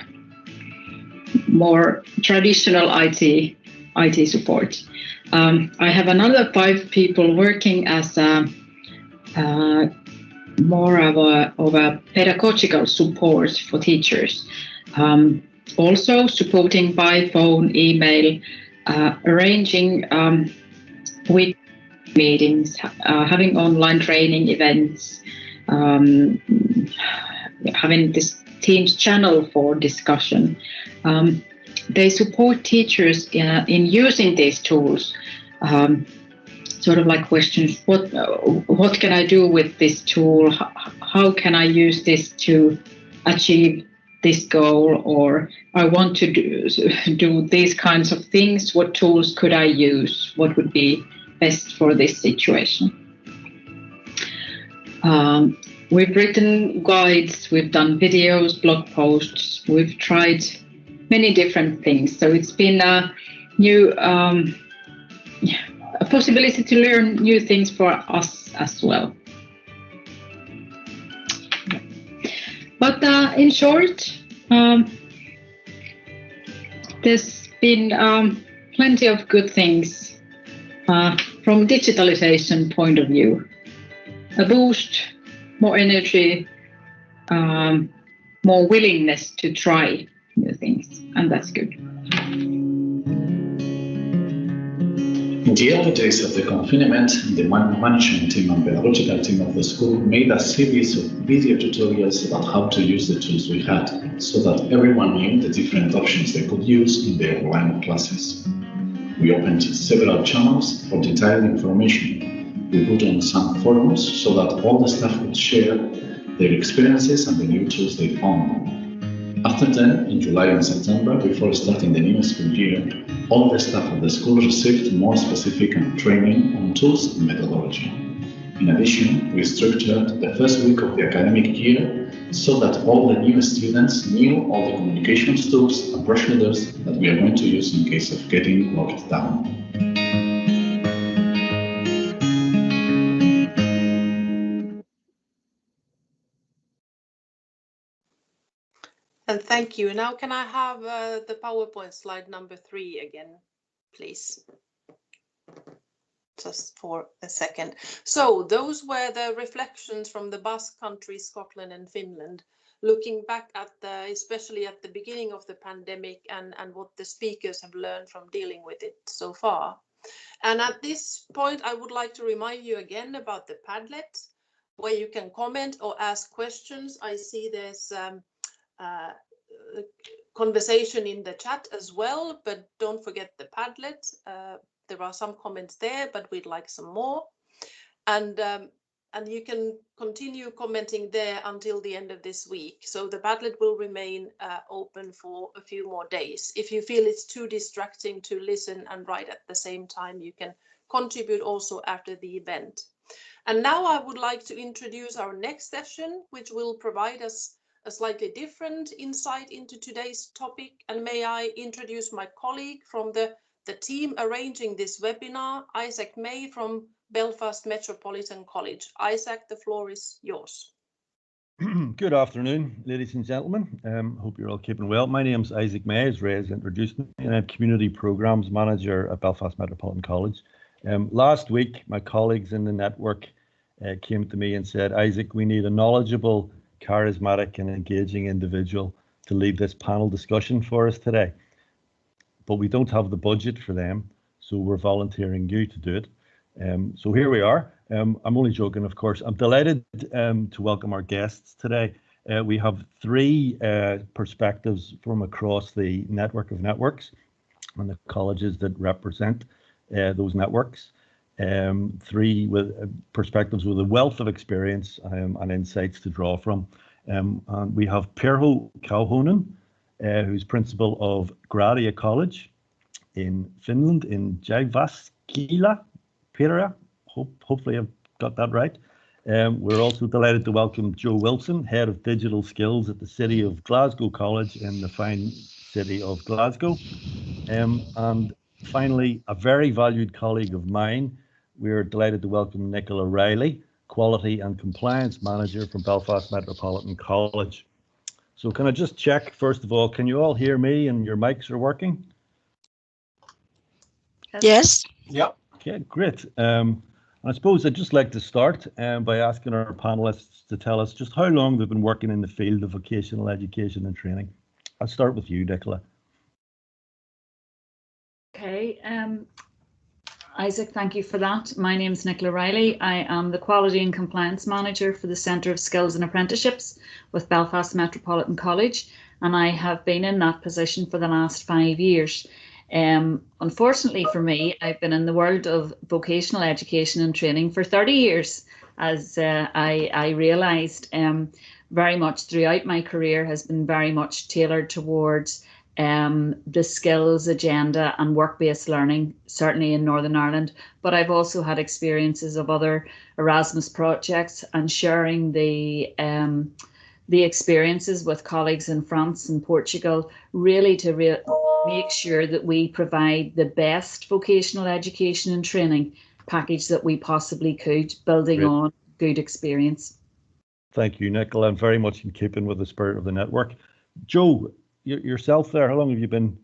traditional IT support. I have another 5 people working as more of a pedagogical support for teachers. Also supporting by phone, email, arranging week meetings, having online training events, having this Teams channel for discussion. They support teachers in using these tools. Sort of like questions, what can I do with this tool? How can I use this to achieve this goal, or I want to do these kinds of things. What tools could I use? What would be best for this situation? We've written guides, we've done videos, blog posts, we've tried many different things. So it's been a new a possibility to learn new things for us as well. But in short, there's been plenty of good things from digitalization point of view. A boost, more energy, more willingness to try new things, and that's good. In the early days of the confinement, the management team and pedagogical team of the school made a series of video tutorials about how to use the tools we had, so that everyone knew the different options they could use in their online classes. We opened several channels for detailed information. We put on some forums so that all the staff could share their experiences and the new tools they found. After that, in July and September, before starting the new school year, all the staff of the school received more specific training on tools and methodology. In addition, we structured the first week of the academic year so that all the new students knew all the communications tools and procedures that we are going to use in case of getting locked down. And thank you. Now can I have the PowerPoint slide number 3 again, please? Just for a second. So those were the reflections from the Basque Country, Scotland and Finland, looking back at especially at the beginning of the pandemic and what the speakers have learned from dealing with it so far. And at this point, I would like to remind you again about the Padlet, where you can comment or ask questions. I see there's conversation in the chat as well, but don't forget the Padlet. There are some comments there, but we'd like some more. And you can continue commenting there until the end of this week. So the Padlet will remain open for a few more days. If you feel it's too distracting to listen and write at the same time, you can contribute also after the event. And now I would like to introduce our next session, which will provide us a slightly different insight into today's topic. And may I introduce my colleague from the team arranging this webinar, Isaac May from Belfast Metropolitan College. Isaac, the floor is yours. Good afternoon, ladies and gentlemen. Hope you're all keeping well. My name's Isaac May, as Ray has introduced me, and I'm Community Programmes Manager at Belfast Metropolitan College. Last week, my colleagues in the network came to me and said, Isaac, we need a knowledgeable, charismatic and engaging individual to lead this panel discussion for us today. But we don't have the budget for them, so we're volunteering you to do it. So here we are. I'm only joking, of course. I'm delighted to welcome our guests today. We have 3 perspectives from across the network of networks and the colleges that represent those networks. 3 with perspectives with a wealth of experience and insights to draw from. And we have Pirho Kauhonen, who's principal of Gradia College in Finland, in Jyväskylä, Pirjo. Hopefully I've got that right. We're also delighted to welcome Joe Wilson, Head of Digital Skills at the City of Glasgow College in the fine city of Glasgow. And finally, a very valued colleague of mine, we're delighted to welcome Nicola Riley, Quality and Compliance Manager from Belfast Metropolitan College. So can I just check, first of all, can you all hear me and your mics are working? Yes. Yeah. Okay, great. I suppose I'd just like to start by asking our panelists to tell us just how long they've been working in the field of vocational education and training. I'll start with you, Nicola. Okay, Isaac, thank you for that. My name is Nicola Riley. I am the Quality and Compliance Manager for the Centre of Skills and Apprenticeships with Belfast Metropolitan College, and I have been in that position for the last 5 years. Unfortunately for me, I've been in the world of vocational education and training for 30 years, as I realised. very much throughout my career has been very much tailored towards the skills agenda and work-based learning, certainly in Northern Ireland. But I've also had experiences of other Erasmus projects and sharing the experiences with colleagues in France and Portugal, really to make sure that we provide the best vocational education and training package that we possibly could, building on good experience. Thank you, Nicola, and very much in keeping with the spirit of the network. Joe, yourself there, how long have you been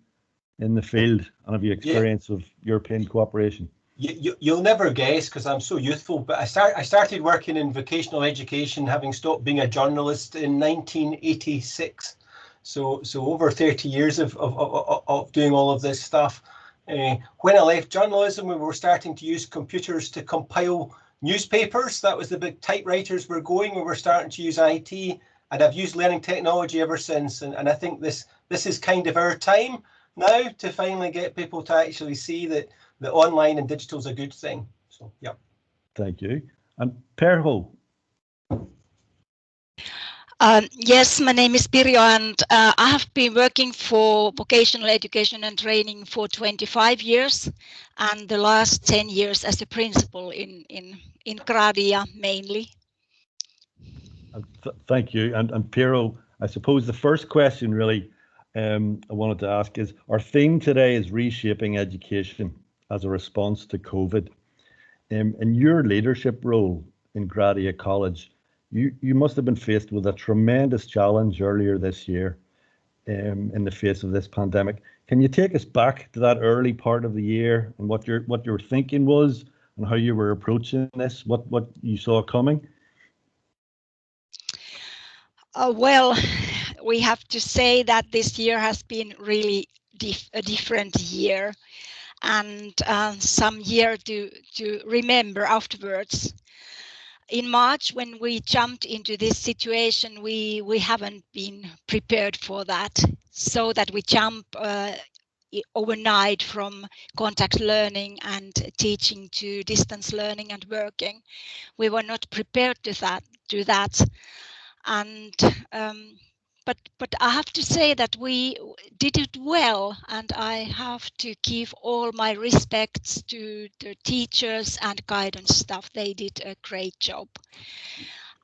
in the field and have you experience of European cooperation? You'll never guess because I'm so youthful, but I started working in vocational education, having stopped being a journalist in 1986. So over 30 years of doing all of this stuff. When I left journalism, we were starting to use computers to compile newspapers. That was the big typewriters were going. We were starting to use IT, and I've used learning technology ever since. And I think this is kind of our time now to finally get people to actually see that the online and digital is a good thing. So, yeah. Thank you. And Perho. Yes, my name is Pirjo, and I have been working for vocational education and training for 25 years, and the last 10 years as a principal in Gradia mainly. Thank you. And Pirjo, I suppose the first question really I wanted to ask is, our theme today is reshaping education as a response to COVID. In your leadership role in Gradia College, you must have been faced with a tremendous challenge earlier this year in the face of this pandemic. Can you take us back to that early part of the year and what your thinking was and how you were approaching this, what you saw coming? Well, we have to say that this year has been really a different year, and some year to remember afterwards. In March, when we jumped into this situation, we haven't been prepared for that, so that we jump overnight from contact learning and teaching to distance learning and working. We were not prepared to that. And but I have to say that we did it well, and I have to give all my respects to the teachers and guidance staff. They did a great job.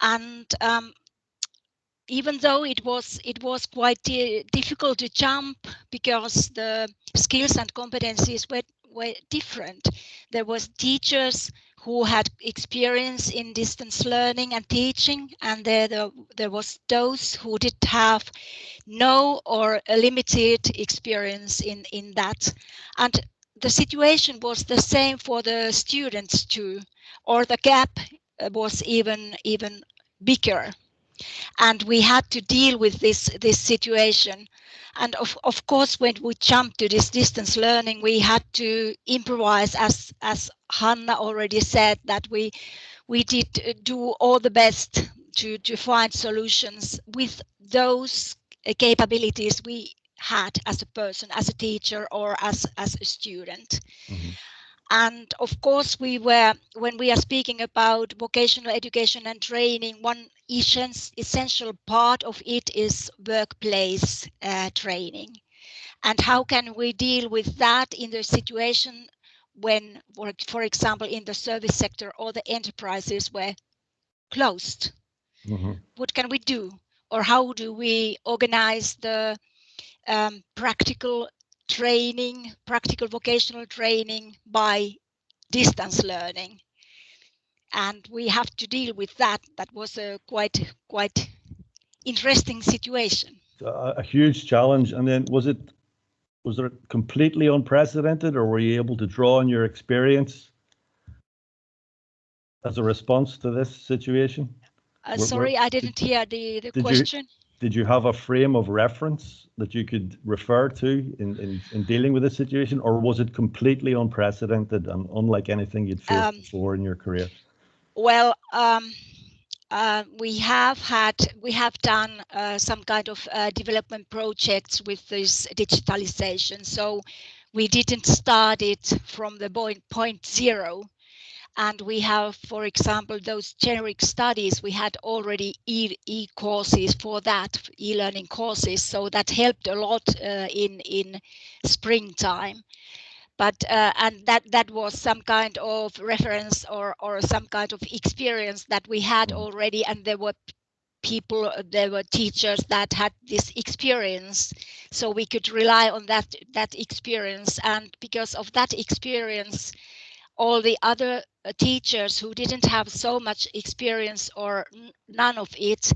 And even though it was quite difficult to jump because the skills and competencies were different. There was teachers who had experience in distance learning and teaching, and there was those who did have no or a limited experience in that. And the situation was the same for the students too, or the gap was even bigger. And we had to deal with this situation. And of course, when we jumped to this distance learning, we had to improvise, as Hanna already said, that we did do all the best to find solutions with those capabilities we had as a person, as a teacher, or as a student. Mm-hmm. And of course, when we are speaking about vocational education and training, one essential part of it is workplace training. And how can we deal with that in the situation when, for example, in the service sector or the enterprises were closed? Mm-hmm. What can we do? Or how do we organize the practical vocational training by distance learning? And we have to deal with that. That was a quite interesting situation. A huge challenge. And then was it completely unprecedented, or were you able to draw on your experience as a response to this situation? Sorry, I didn't hear the question. Did you have a frame of reference that you could refer to in dealing with this situation, or was it completely unprecedented and unlike anything you'd faced before in your career? Well, we have done some kind of development projects with this digitalization. So we didn't start it from the point zero. And we have, for example, those generic studies, we had already e-courses for that, e-learning courses, so that helped a lot in springtime. But and that was some kind of reference or some kind of experience that we had already, and there were teachers that had this experience, so we could rely on that experience. And because of that experience, all the other teachers who didn't have so much experience or none of it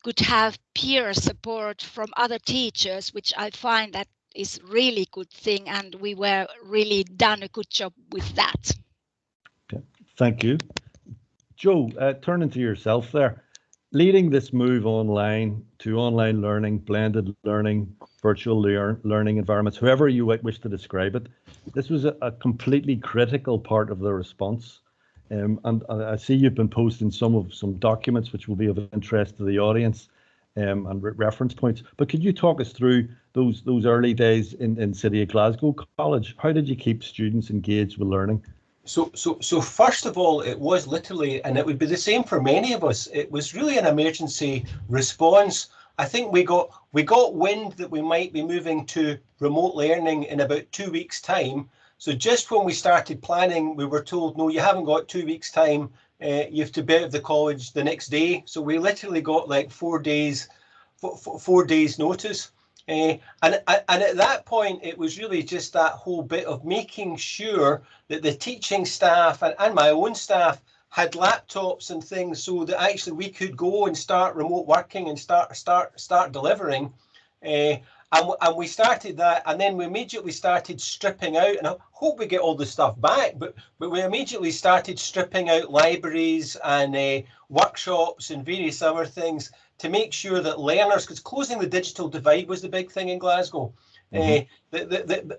could have peer support from other teachers, which I find that is really good thing, and we were really done a good job with that. Okay, thank you. Joe, turning to yourself there, leading this move online to online learning, blended learning, virtual learning environments, however you wish to describe it, this was a completely critical part of the response. And I see you've been posting some documents which will be of interest to the audience and reference points. But could you talk us through those early days in City of Glasgow College? How did you keep students engaged with learning? So first of all, it was literally, and it would be the same for many of us, it was really an emergency response. I think we got wind that we might be moving to remote learning in about 2 weeks' time. So just when we started planning, we were told, no, you haven't got 2 weeks' time. You have to be out of the college the next day. So we literally got like 4 days notice. And at that point, it was really just that whole bit of making sure that the teaching staff and my own staff had laptops and things, so that actually we could go and start remote working and start delivering. And we started that, and then we immediately started stripping out, and I hope we get all the stuff back, but we immediately started stripping out libraries and workshops and various other things to make sure that learners, because closing the digital divide was the big thing in Glasgow.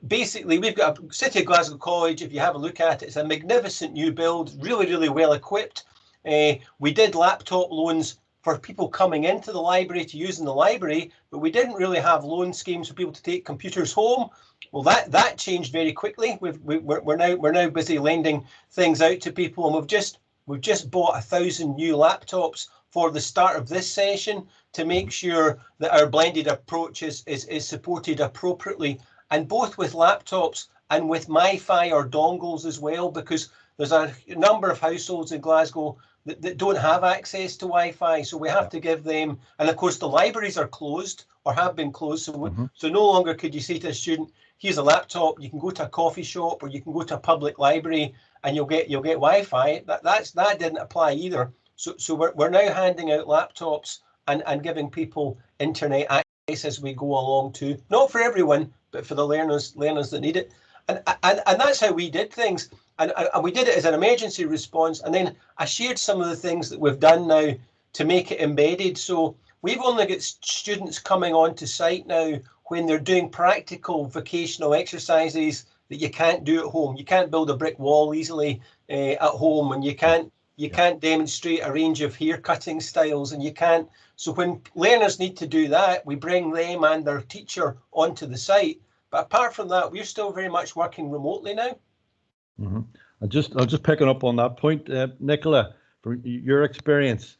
Basically, we've got a City of Glasgow College. If you have a look at it, it's a magnificent new build, really well equipped. We did laptop loans for people coming into the library to use in the library, but we didn't really have loan schemes for people to take computers home. Well, that changed very quickly. We're now busy lending things out to people, and we've just bought 1,000 new laptops for the start of this session to make sure that our blended approach is supported appropriately, and both with laptops and with MiFi or dongles as well, because there's a number of households in Glasgow that don't have access to Wi-Fi, so we have to give them, and of course the libraries are closed or have been closed, so no longer could you say to a student, here's a laptop, you can go to a coffee shop or you can go to a public library and you'll get Wi-Fi. That didn't apply either. So we're now handing out laptops and giving people internet access as we go along too. Not for everyone, but for the learners that need it. And that's how we did things. And we did it as an emergency response. And then I shared some of the things that we've done now to make it embedded. So we've only got students coming onto site now when they're doing practical vocational exercises that you can't do at home. You can't build a brick wall easily at home, and you can't demonstrate a range of hair cutting styles, and you can't. So when learners need to do that, we bring them and their teacher onto the site. But apart from that, we're still very much working remotely now. I'm just picking up on that point, Nicola, from your experience.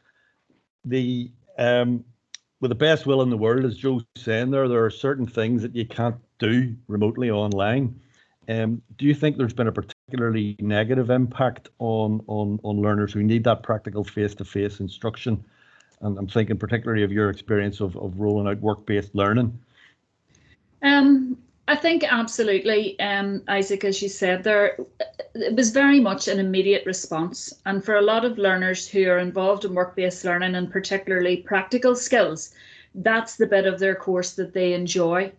With the best will in the world, as Joe's saying there are certain things that you can't do remotely online. Do you think there's been a particularly negative impact on learners who need that practical face-to-face instruction? And I'm thinking particularly of your experience of rolling out work-based learning. I think absolutely, Isaac, as you said there, it was very much an immediate response. And for a lot of learners who are involved in work-based learning, and particularly practical skills, that's the bit of their course that they enjoy.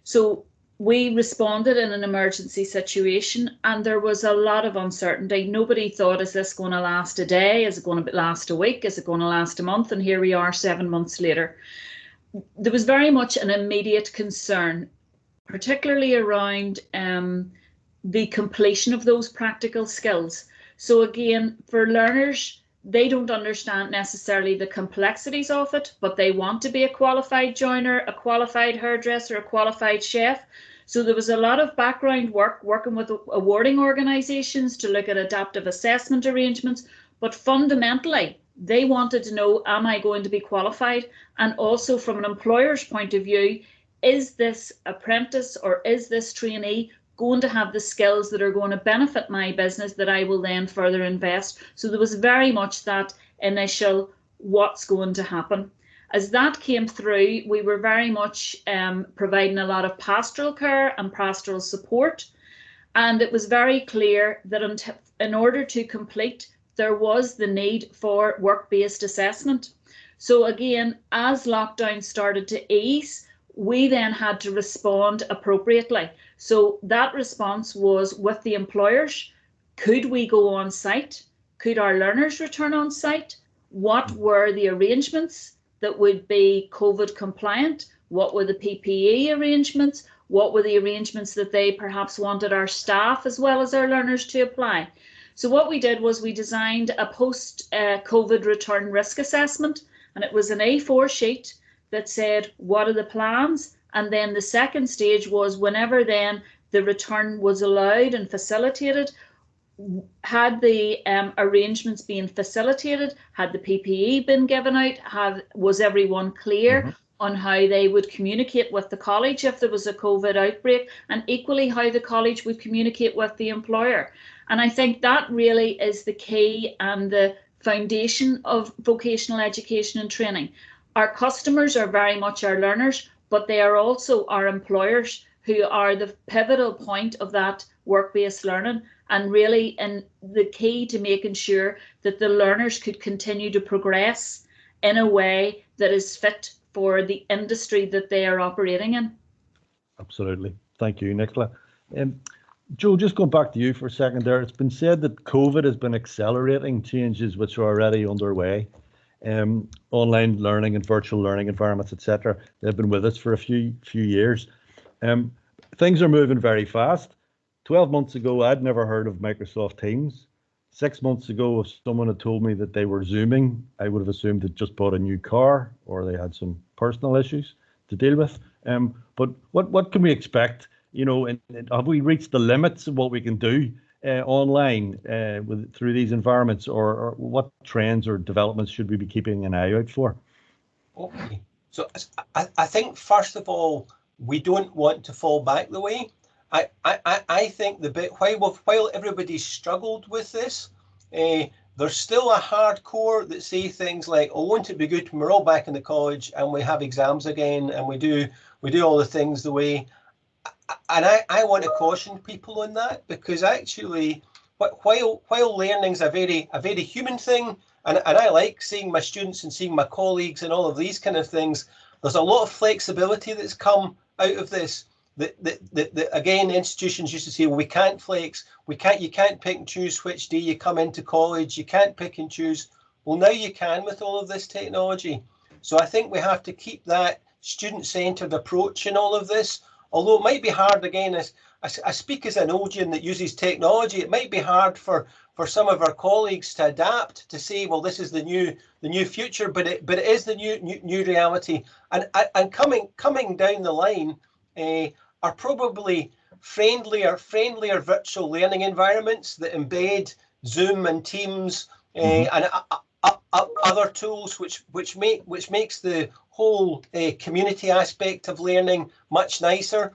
So we responded in an emergency situation, and there was a lot of uncertainty. Nobody thought, is this going to last a day? Is it going to last a week? Is it going to last a month? And here we are 7 months later. There was very much an immediate concern, particularly around the completion of those practical skills. So again, for learners, they don't understand necessarily the complexities of it, but they want to be a qualified joiner, a qualified hairdresser, a qualified chef. So there was a lot of background work working with awarding organisations to look at adaptive assessment arrangements, but fundamentally they wanted to know, am I going to be qualified? And also from an employer's point of view, is this apprentice or is this trainee going to have the skills that are going to benefit my business that I will then further invest? So there was very much that initial what's going to happen. As that came through, we were very much providing a lot of pastoral care and pastoral support. And it was very clear that in order to complete, there was the need for work-based assessment. So again, as lockdown started to ease, we then had to respond appropriately. So that response was with the employers. Could we go on site? Could our learners return on site? What were the arrangements that would be COVID compliant? What were the PPE arrangements? What were the arrangements that they perhaps wanted our staff as well as our learners to apply? So what we did was we designed a post-COVID return risk assessment, and it was an A4 sheet that said, what are the plans? And then the second stage was whenever then the return was allowed and facilitated, had the arrangements been facilitated, had the PPE been given out, was everyone clear on how they would communicate with the college if there was a COVID outbreak, and equally how the college would communicate with the employer. And I think that really is the key and the foundation of vocational education and training. Our customers are very much our learners, but they are also our employers who are the pivotal point of that work-based learning, and really in the key to making sure that the learners could continue to progress in a way that is fit for the industry that they are operating in. Absolutely. Thank you, Nicola. Joe, just going back to you for a second there, it's been said that COVID has been accelerating changes which are already underway. Online learning and virtual learning environments, etc. They've been with us for a few years. Things are moving very fast. 12 months ago, I'd never heard of Microsoft Teams. 6 months ago, if someone had told me that they were Zooming, I would have assumed they'd just bought a new car or they had some personal issues to deal with. But what can we expect? You know, have we reached the limits of what we can do online through these environments, or what trends or developments should we be keeping an eye out for? Okay, so I think first of all, we don't want to fall back the way. I think the bit while everybody's struggled with this, there's still a hardcore that say things like, "Oh, won't it be good when we're all back in the college and we have exams again and we do all the things the way." And I want to caution people on that, because actually, while learning's a very human thing, and I like seeing my students and seeing my colleagues and all of these kind of things, there's a lot of flexibility that's come out of this. That again, institutions used to say, well, we can't flex, you can't pick and choose which day you come into college, you can't pick and choose. Well, now you can with all of this technology. So I think we have to keep that student-centered approach in all of this. Although it might be hard, again, as I speak as an Oldien that uses technology, it might be hard for some of our colleagues to adapt, to say, well, this is the new future, but it is the new reality. And coming down the line are probably friendlier virtual learning environments that embed Zoom and Teams and other tools, which makes the whole community aspect of learning much nicer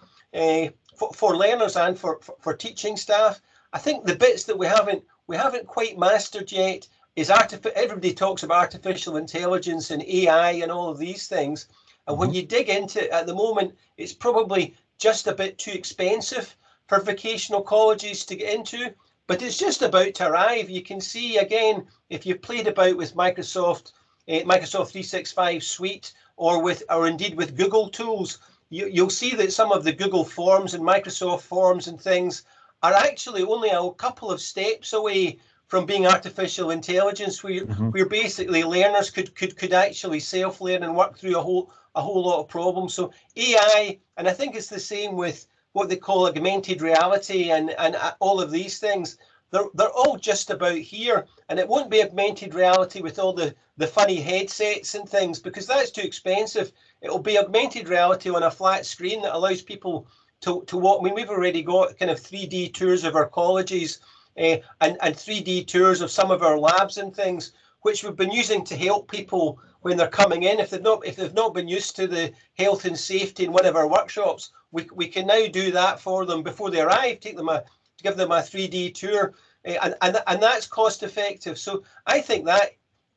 for learners and for teaching staff. I think the bits that we haven't quite mastered yet is everybody talks about artificial intelligence and AI and all of these things, and when you dig into it at the moment, it's probably just a bit too expensive for vocational colleges to get into, but it's just about to arrive. You can see, again, if you've played about with Microsoft 365 Suite or indeed with Google tools, you'll see that some of the Google Forms and Microsoft Forms and things are actually only a couple of steps away from being artificial intelligence, where basically learners could actually self-learn and work through a whole lot of problems. So AI, and I think it's the same with what they call augmented reality and all of these things. They're all just about here, and it won't be augmented reality with all the funny headsets and things, because that's too expensive. It will be augmented reality on a flat screen that allows people to what, I mean, we've already got kind of 3D tours of our colleges and 3D tours of some of our labs and things, which we've been using to help people when they're coming in. If they've not been used to the health and safety in one of our workshops, we can now do that for them before they arrive, give them a 3D tour, and that's cost effective. So I think that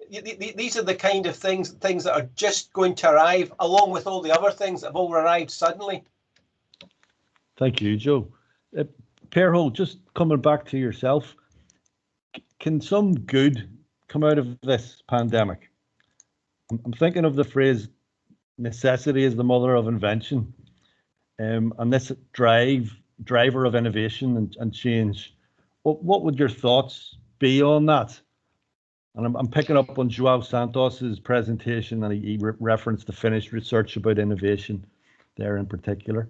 these are the kind of things that are just going to arrive, along with all the other things that have all arrived suddenly. Thank you, Joe. Perho, just coming back to yourself, can some good come out of this pandemic? I'm thinking of the phrase, necessity is the mother of invention, and this driver of innovation and change. What would your thoughts be on that? And I'm picking up on Joao Santos's presentation, and he referenced the Finnish research about innovation there in particular.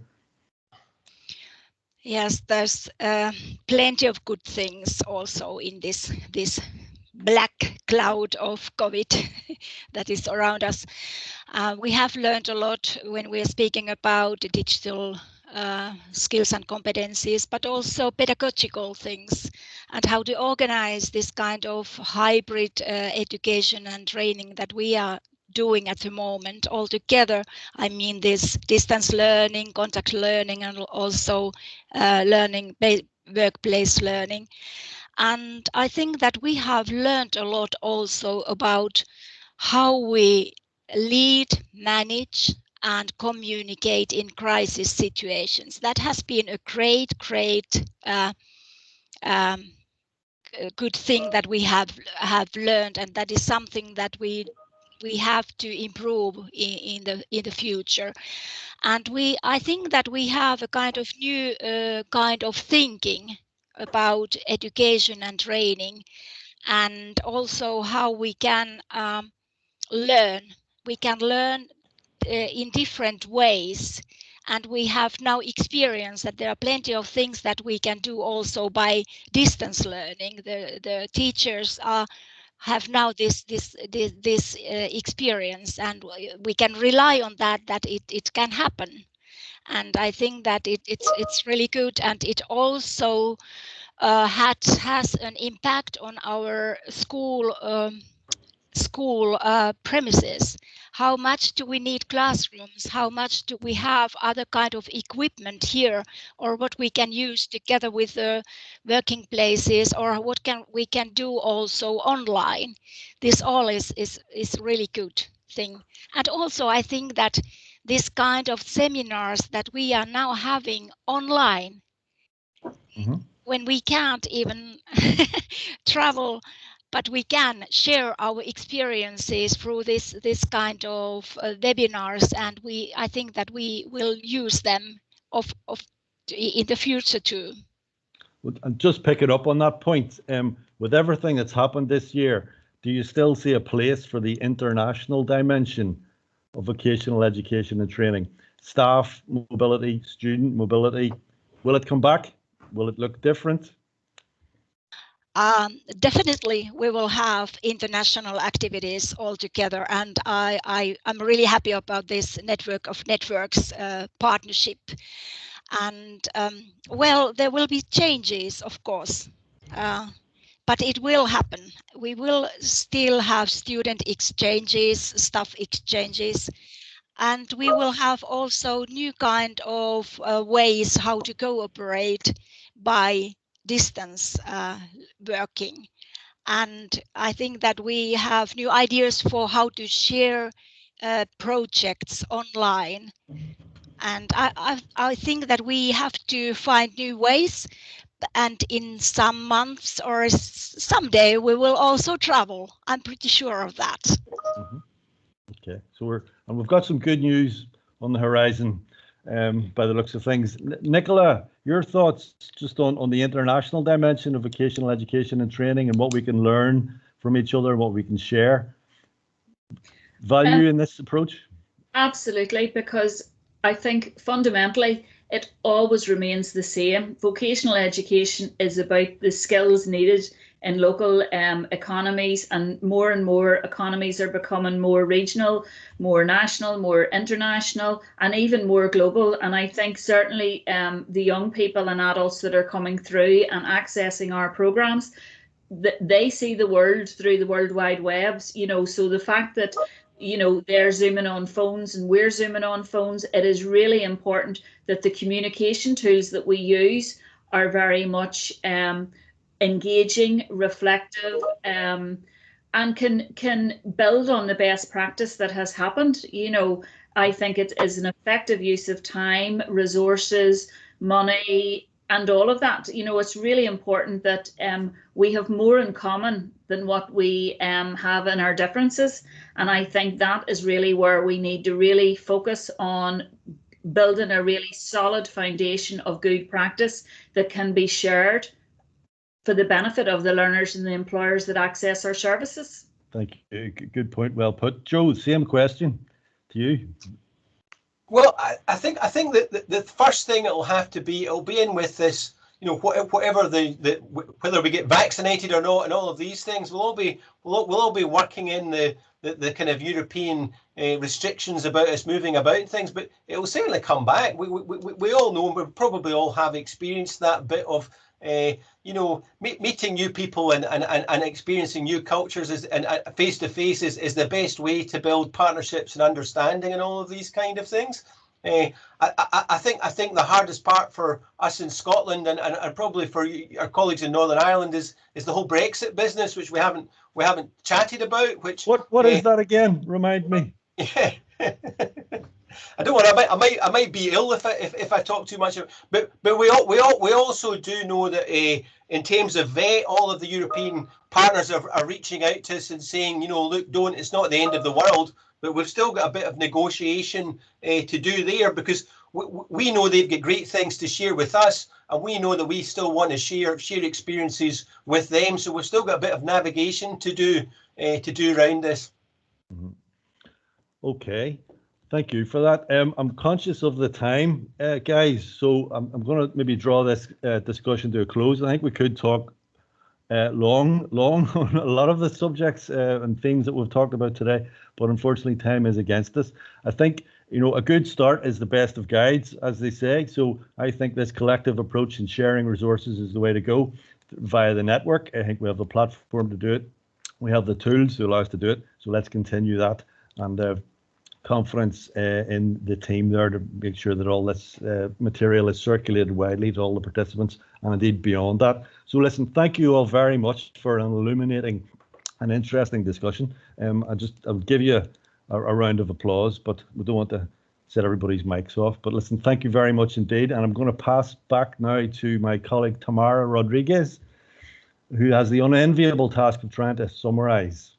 Yes, there's plenty of good things also in this black cloud of COVID that is around us. We have learned a lot when we are speaking about digital skills and competencies, but also pedagogical things and how to organize this kind of hybrid education and training that we are doing at the moment all together. I mean, this distance learning, contact learning, and also learning, workplace learning. And I think that we have learned a lot also about how we lead, manage, and communicate in crisis situations. That has been a great good thing that we have learned, and that is something that we have to improve in the future. And I think that we have a kind of new kind of thinking about education and training, and also how we can learn. We can learn in different ways, and we have now experienced that there are plenty of things that we can do also by distance learning. The teachers have now this experience, and we can rely on that it can happen. And I think that it's really good, and it also has an impact on our school premises. How much do we need classrooms? How much do we have other kind of equipment here, or what we can use together with the working places, or what we can do also online? This all is really good thing. And also I think that this kind of seminars that we are now having online, when we can't even travel, but we can share our experiences through this kind of webinars, and I think that we will use them in the future too. And just picking up on that point, with everything that's happened this year, do you still see a place for the international dimension of vocational education and training? Staff mobility, student mobility, will it come back? Will it look different? Definitely, we will have international activities all together, and I'm really happy about this network of networks partnership. And well, there will be changes, of course, but it will happen. We will still have student exchanges, staff exchanges, and we will have also new kind of ways how to cooperate by distance working. And I think that we have new ideas for how to share projects online. And I think that we have to find new ways, and in some months or someday we will also travel. I'm pretty sure of that. Okay, so we've got some good news on the horizon by the looks of things. Nicola, your thoughts just on the international dimension of vocational education and training, and what we can learn from each other, what we can share. Value in this approach? Absolutely, because I think fundamentally it always remains the same. Vocational education is about the skills needed local economies, and more economies are becoming more regional, more national, more international, and even more global. And I think certainly the young people and adults that are coming through and accessing our programs, they see the world through the World Wide Webs, you know, so the fact that, you know, they're zooming on phones and we're zooming on phones, it is really important that the communication tools that we use are very much engaging, reflective, and can build on the best practice that has happened. You know, I think it is an effective use of time, resources, money, and all of that. You know, it's really important that we have more in common than what we have in our differences. And I think that is really where we need to really focus on building a really solid foundation of good practice that can be shared for the benefit of the learners and the employers that access our services. Thank you. Good point. Well put. Joe, same question to you. Well, I think that the first thing it'll be in with this, you know, whatever whether we get vaccinated or not, and all of these things, we'll all be working in the kind of European restrictions about us moving about and things, but it will certainly come back. We all know, and we probably all have experienced that bit of you know, meeting new people and experiencing new cultures and face to face is the best way to build partnerships and understanding and all of these kind of things. I think the hardest part for us in Scotland and probably for our colleagues in Northern Ireland is the whole Brexit business, which we haven't chatted about. Which what is that again? Remind me. Yeah. I don't want. I might be ill if I talk too much. But we also do know that in terms of VET, all of the European partners are reaching out to us and saying, you know, look, it's not the end of the world, but we've still got a bit of negotiation to do there, because we know they've got great things to share with us, and we know that we still want to share experiences with them. So we've still got a bit of navigation to do around this. Mm-hmm. Okay. Thank you for that. I'm conscious of the time, guys, so I'm going to maybe draw this discussion to a close. I think we could talk long on a lot of the subjects and themes that we've talked about today, but unfortunately time is against us. I think, you know, a good start is the best of guides, as they say. So I think this collective approach and sharing resources is the way to go via the network. I think we have the platform to do it. We have the tools to allow us to do it. So let's continue that, and confidence in the team there to make sure that all this material is circulated widely to all the participants and indeed beyond that. So listen, thank you all very much for an illuminating and interesting discussion. I'll give you a round of applause, but we don't want to set everybody's mics off. But listen, thank you very much indeed. And I'm going to pass back now to my colleague Tamara Rodriguez, who has the unenviable task of trying to summarize.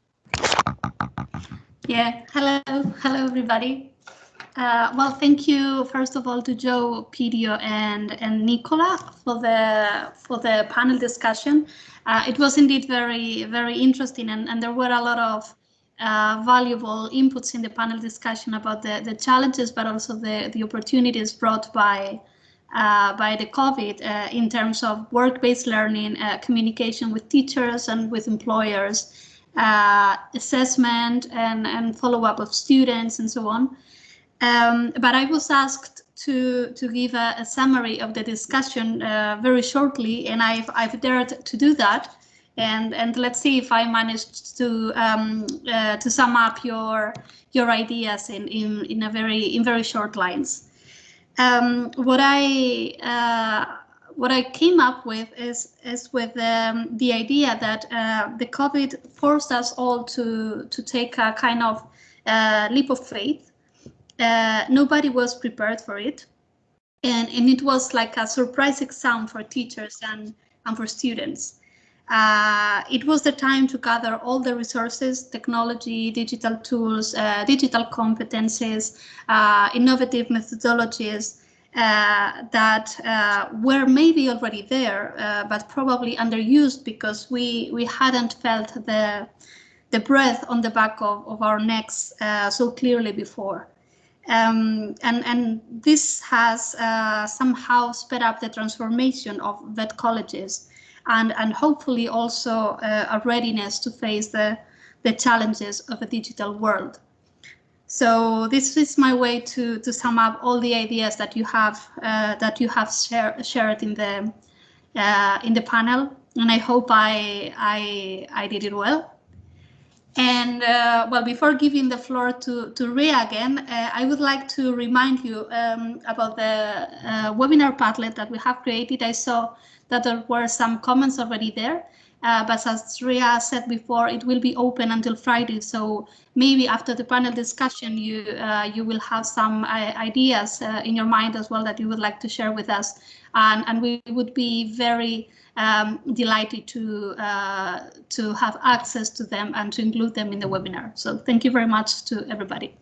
Yeah, hello everybody. Well, thank you first of all to Joe, Pidio, and Nicola for the panel discussion. It was indeed very interesting, and there were a lot of valuable inputs in the panel discussion about the challenges, but also the opportunities brought by the COVID in terms of work-based learning, communication with teachers and with employers, assessment and follow-up of students and so on. But I was asked to give a summary of the discussion very shortly, and I've dared to do that. And let's see if I managed to sum up your ideas in very short lines. What I came up with is with the idea that the COVID forced us all to take a kind of leap of faith. Nobody was prepared for it, and it was like a surprise exam for teachers and for students. It was the time to gather all the resources, technology, digital tools, digital competencies, innovative methodologies that were maybe already there, but probably underused because we hadn't felt the breath on the back of our necks so clearly before. And this has somehow sped up the transformation of vet colleges. and hopefully also a readiness to face the challenges of a digital world. So this is my way to sum up all the ideas that you have shared in the panel, and I hope I did it well. And well, before giving the floor to Rhea again, I would like to remind you about the webinar Padlet that we have created. I saw that there were some comments already there, but as Rhea said before, it will be open until Friday. So maybe after the panel discussion, you will have some ideas in your mind as well that you would like to share with us, and we would be very delighted to have access to them and to include them in the webinar. So thank you very much to everybody.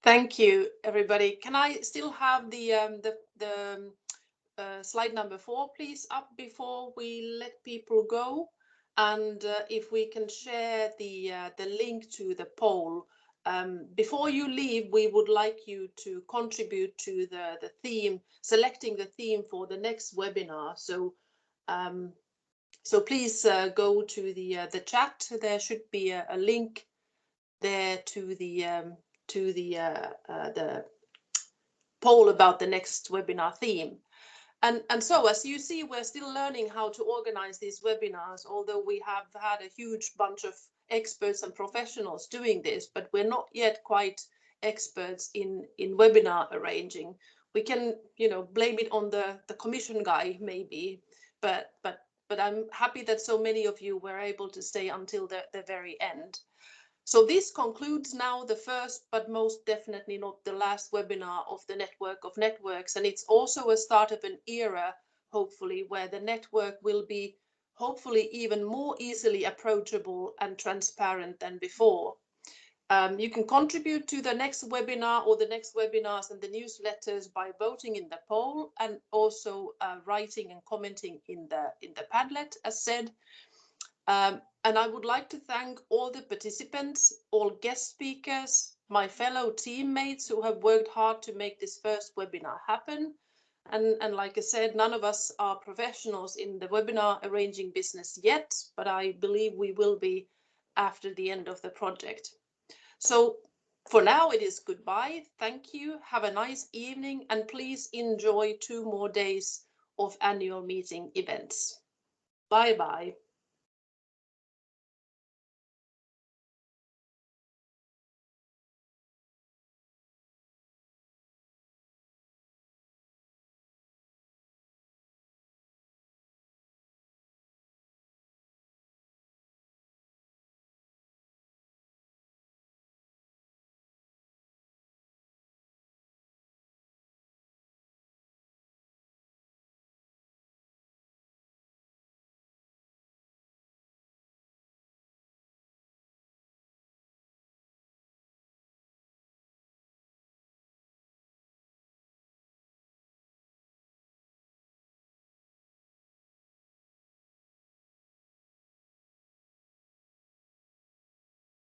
Thank you, everybody. Can I still have the slide number 4, please, up before we let people go? And if we can share the link to the poll. Before you leave, we would like you to contribute to the theme, selecting the theme for the next webinar. So, so please go to the chat. There should be a link there to the poll about the next webinar theme. And so, as you see, we're still learning how to organize these webinars, although we have had a huge bunch of experts and professionals doing this, but we're not yet quite experts in webinar arranging. We can, you know, blame it on the commission guy maybe, but I'm happy that so many of you were able to stay until the very end. So this concludes now the first, but most definitely not the last webinar of the Network of Networks. And it's also a start of an era, hopefully, where the network will be hopefully even more easily approachable and transparent than before. You can contribute to the next webinar or the next webinars and the newsletters by voting in the poll, and also writing and commenting in the Padlet, as said. And I would like to thank all the participants, all guest speakers, my fellow teammates who have worked hard to make this first webinar happen. And like I said, none of us are professionals in the webinar arranging business yet, but I believe we will be after the end of the project. So for now, it is goodbye. Thank you. Have a nice evening, and please enjoy 2 more days of annual meeting events. Bye-bye.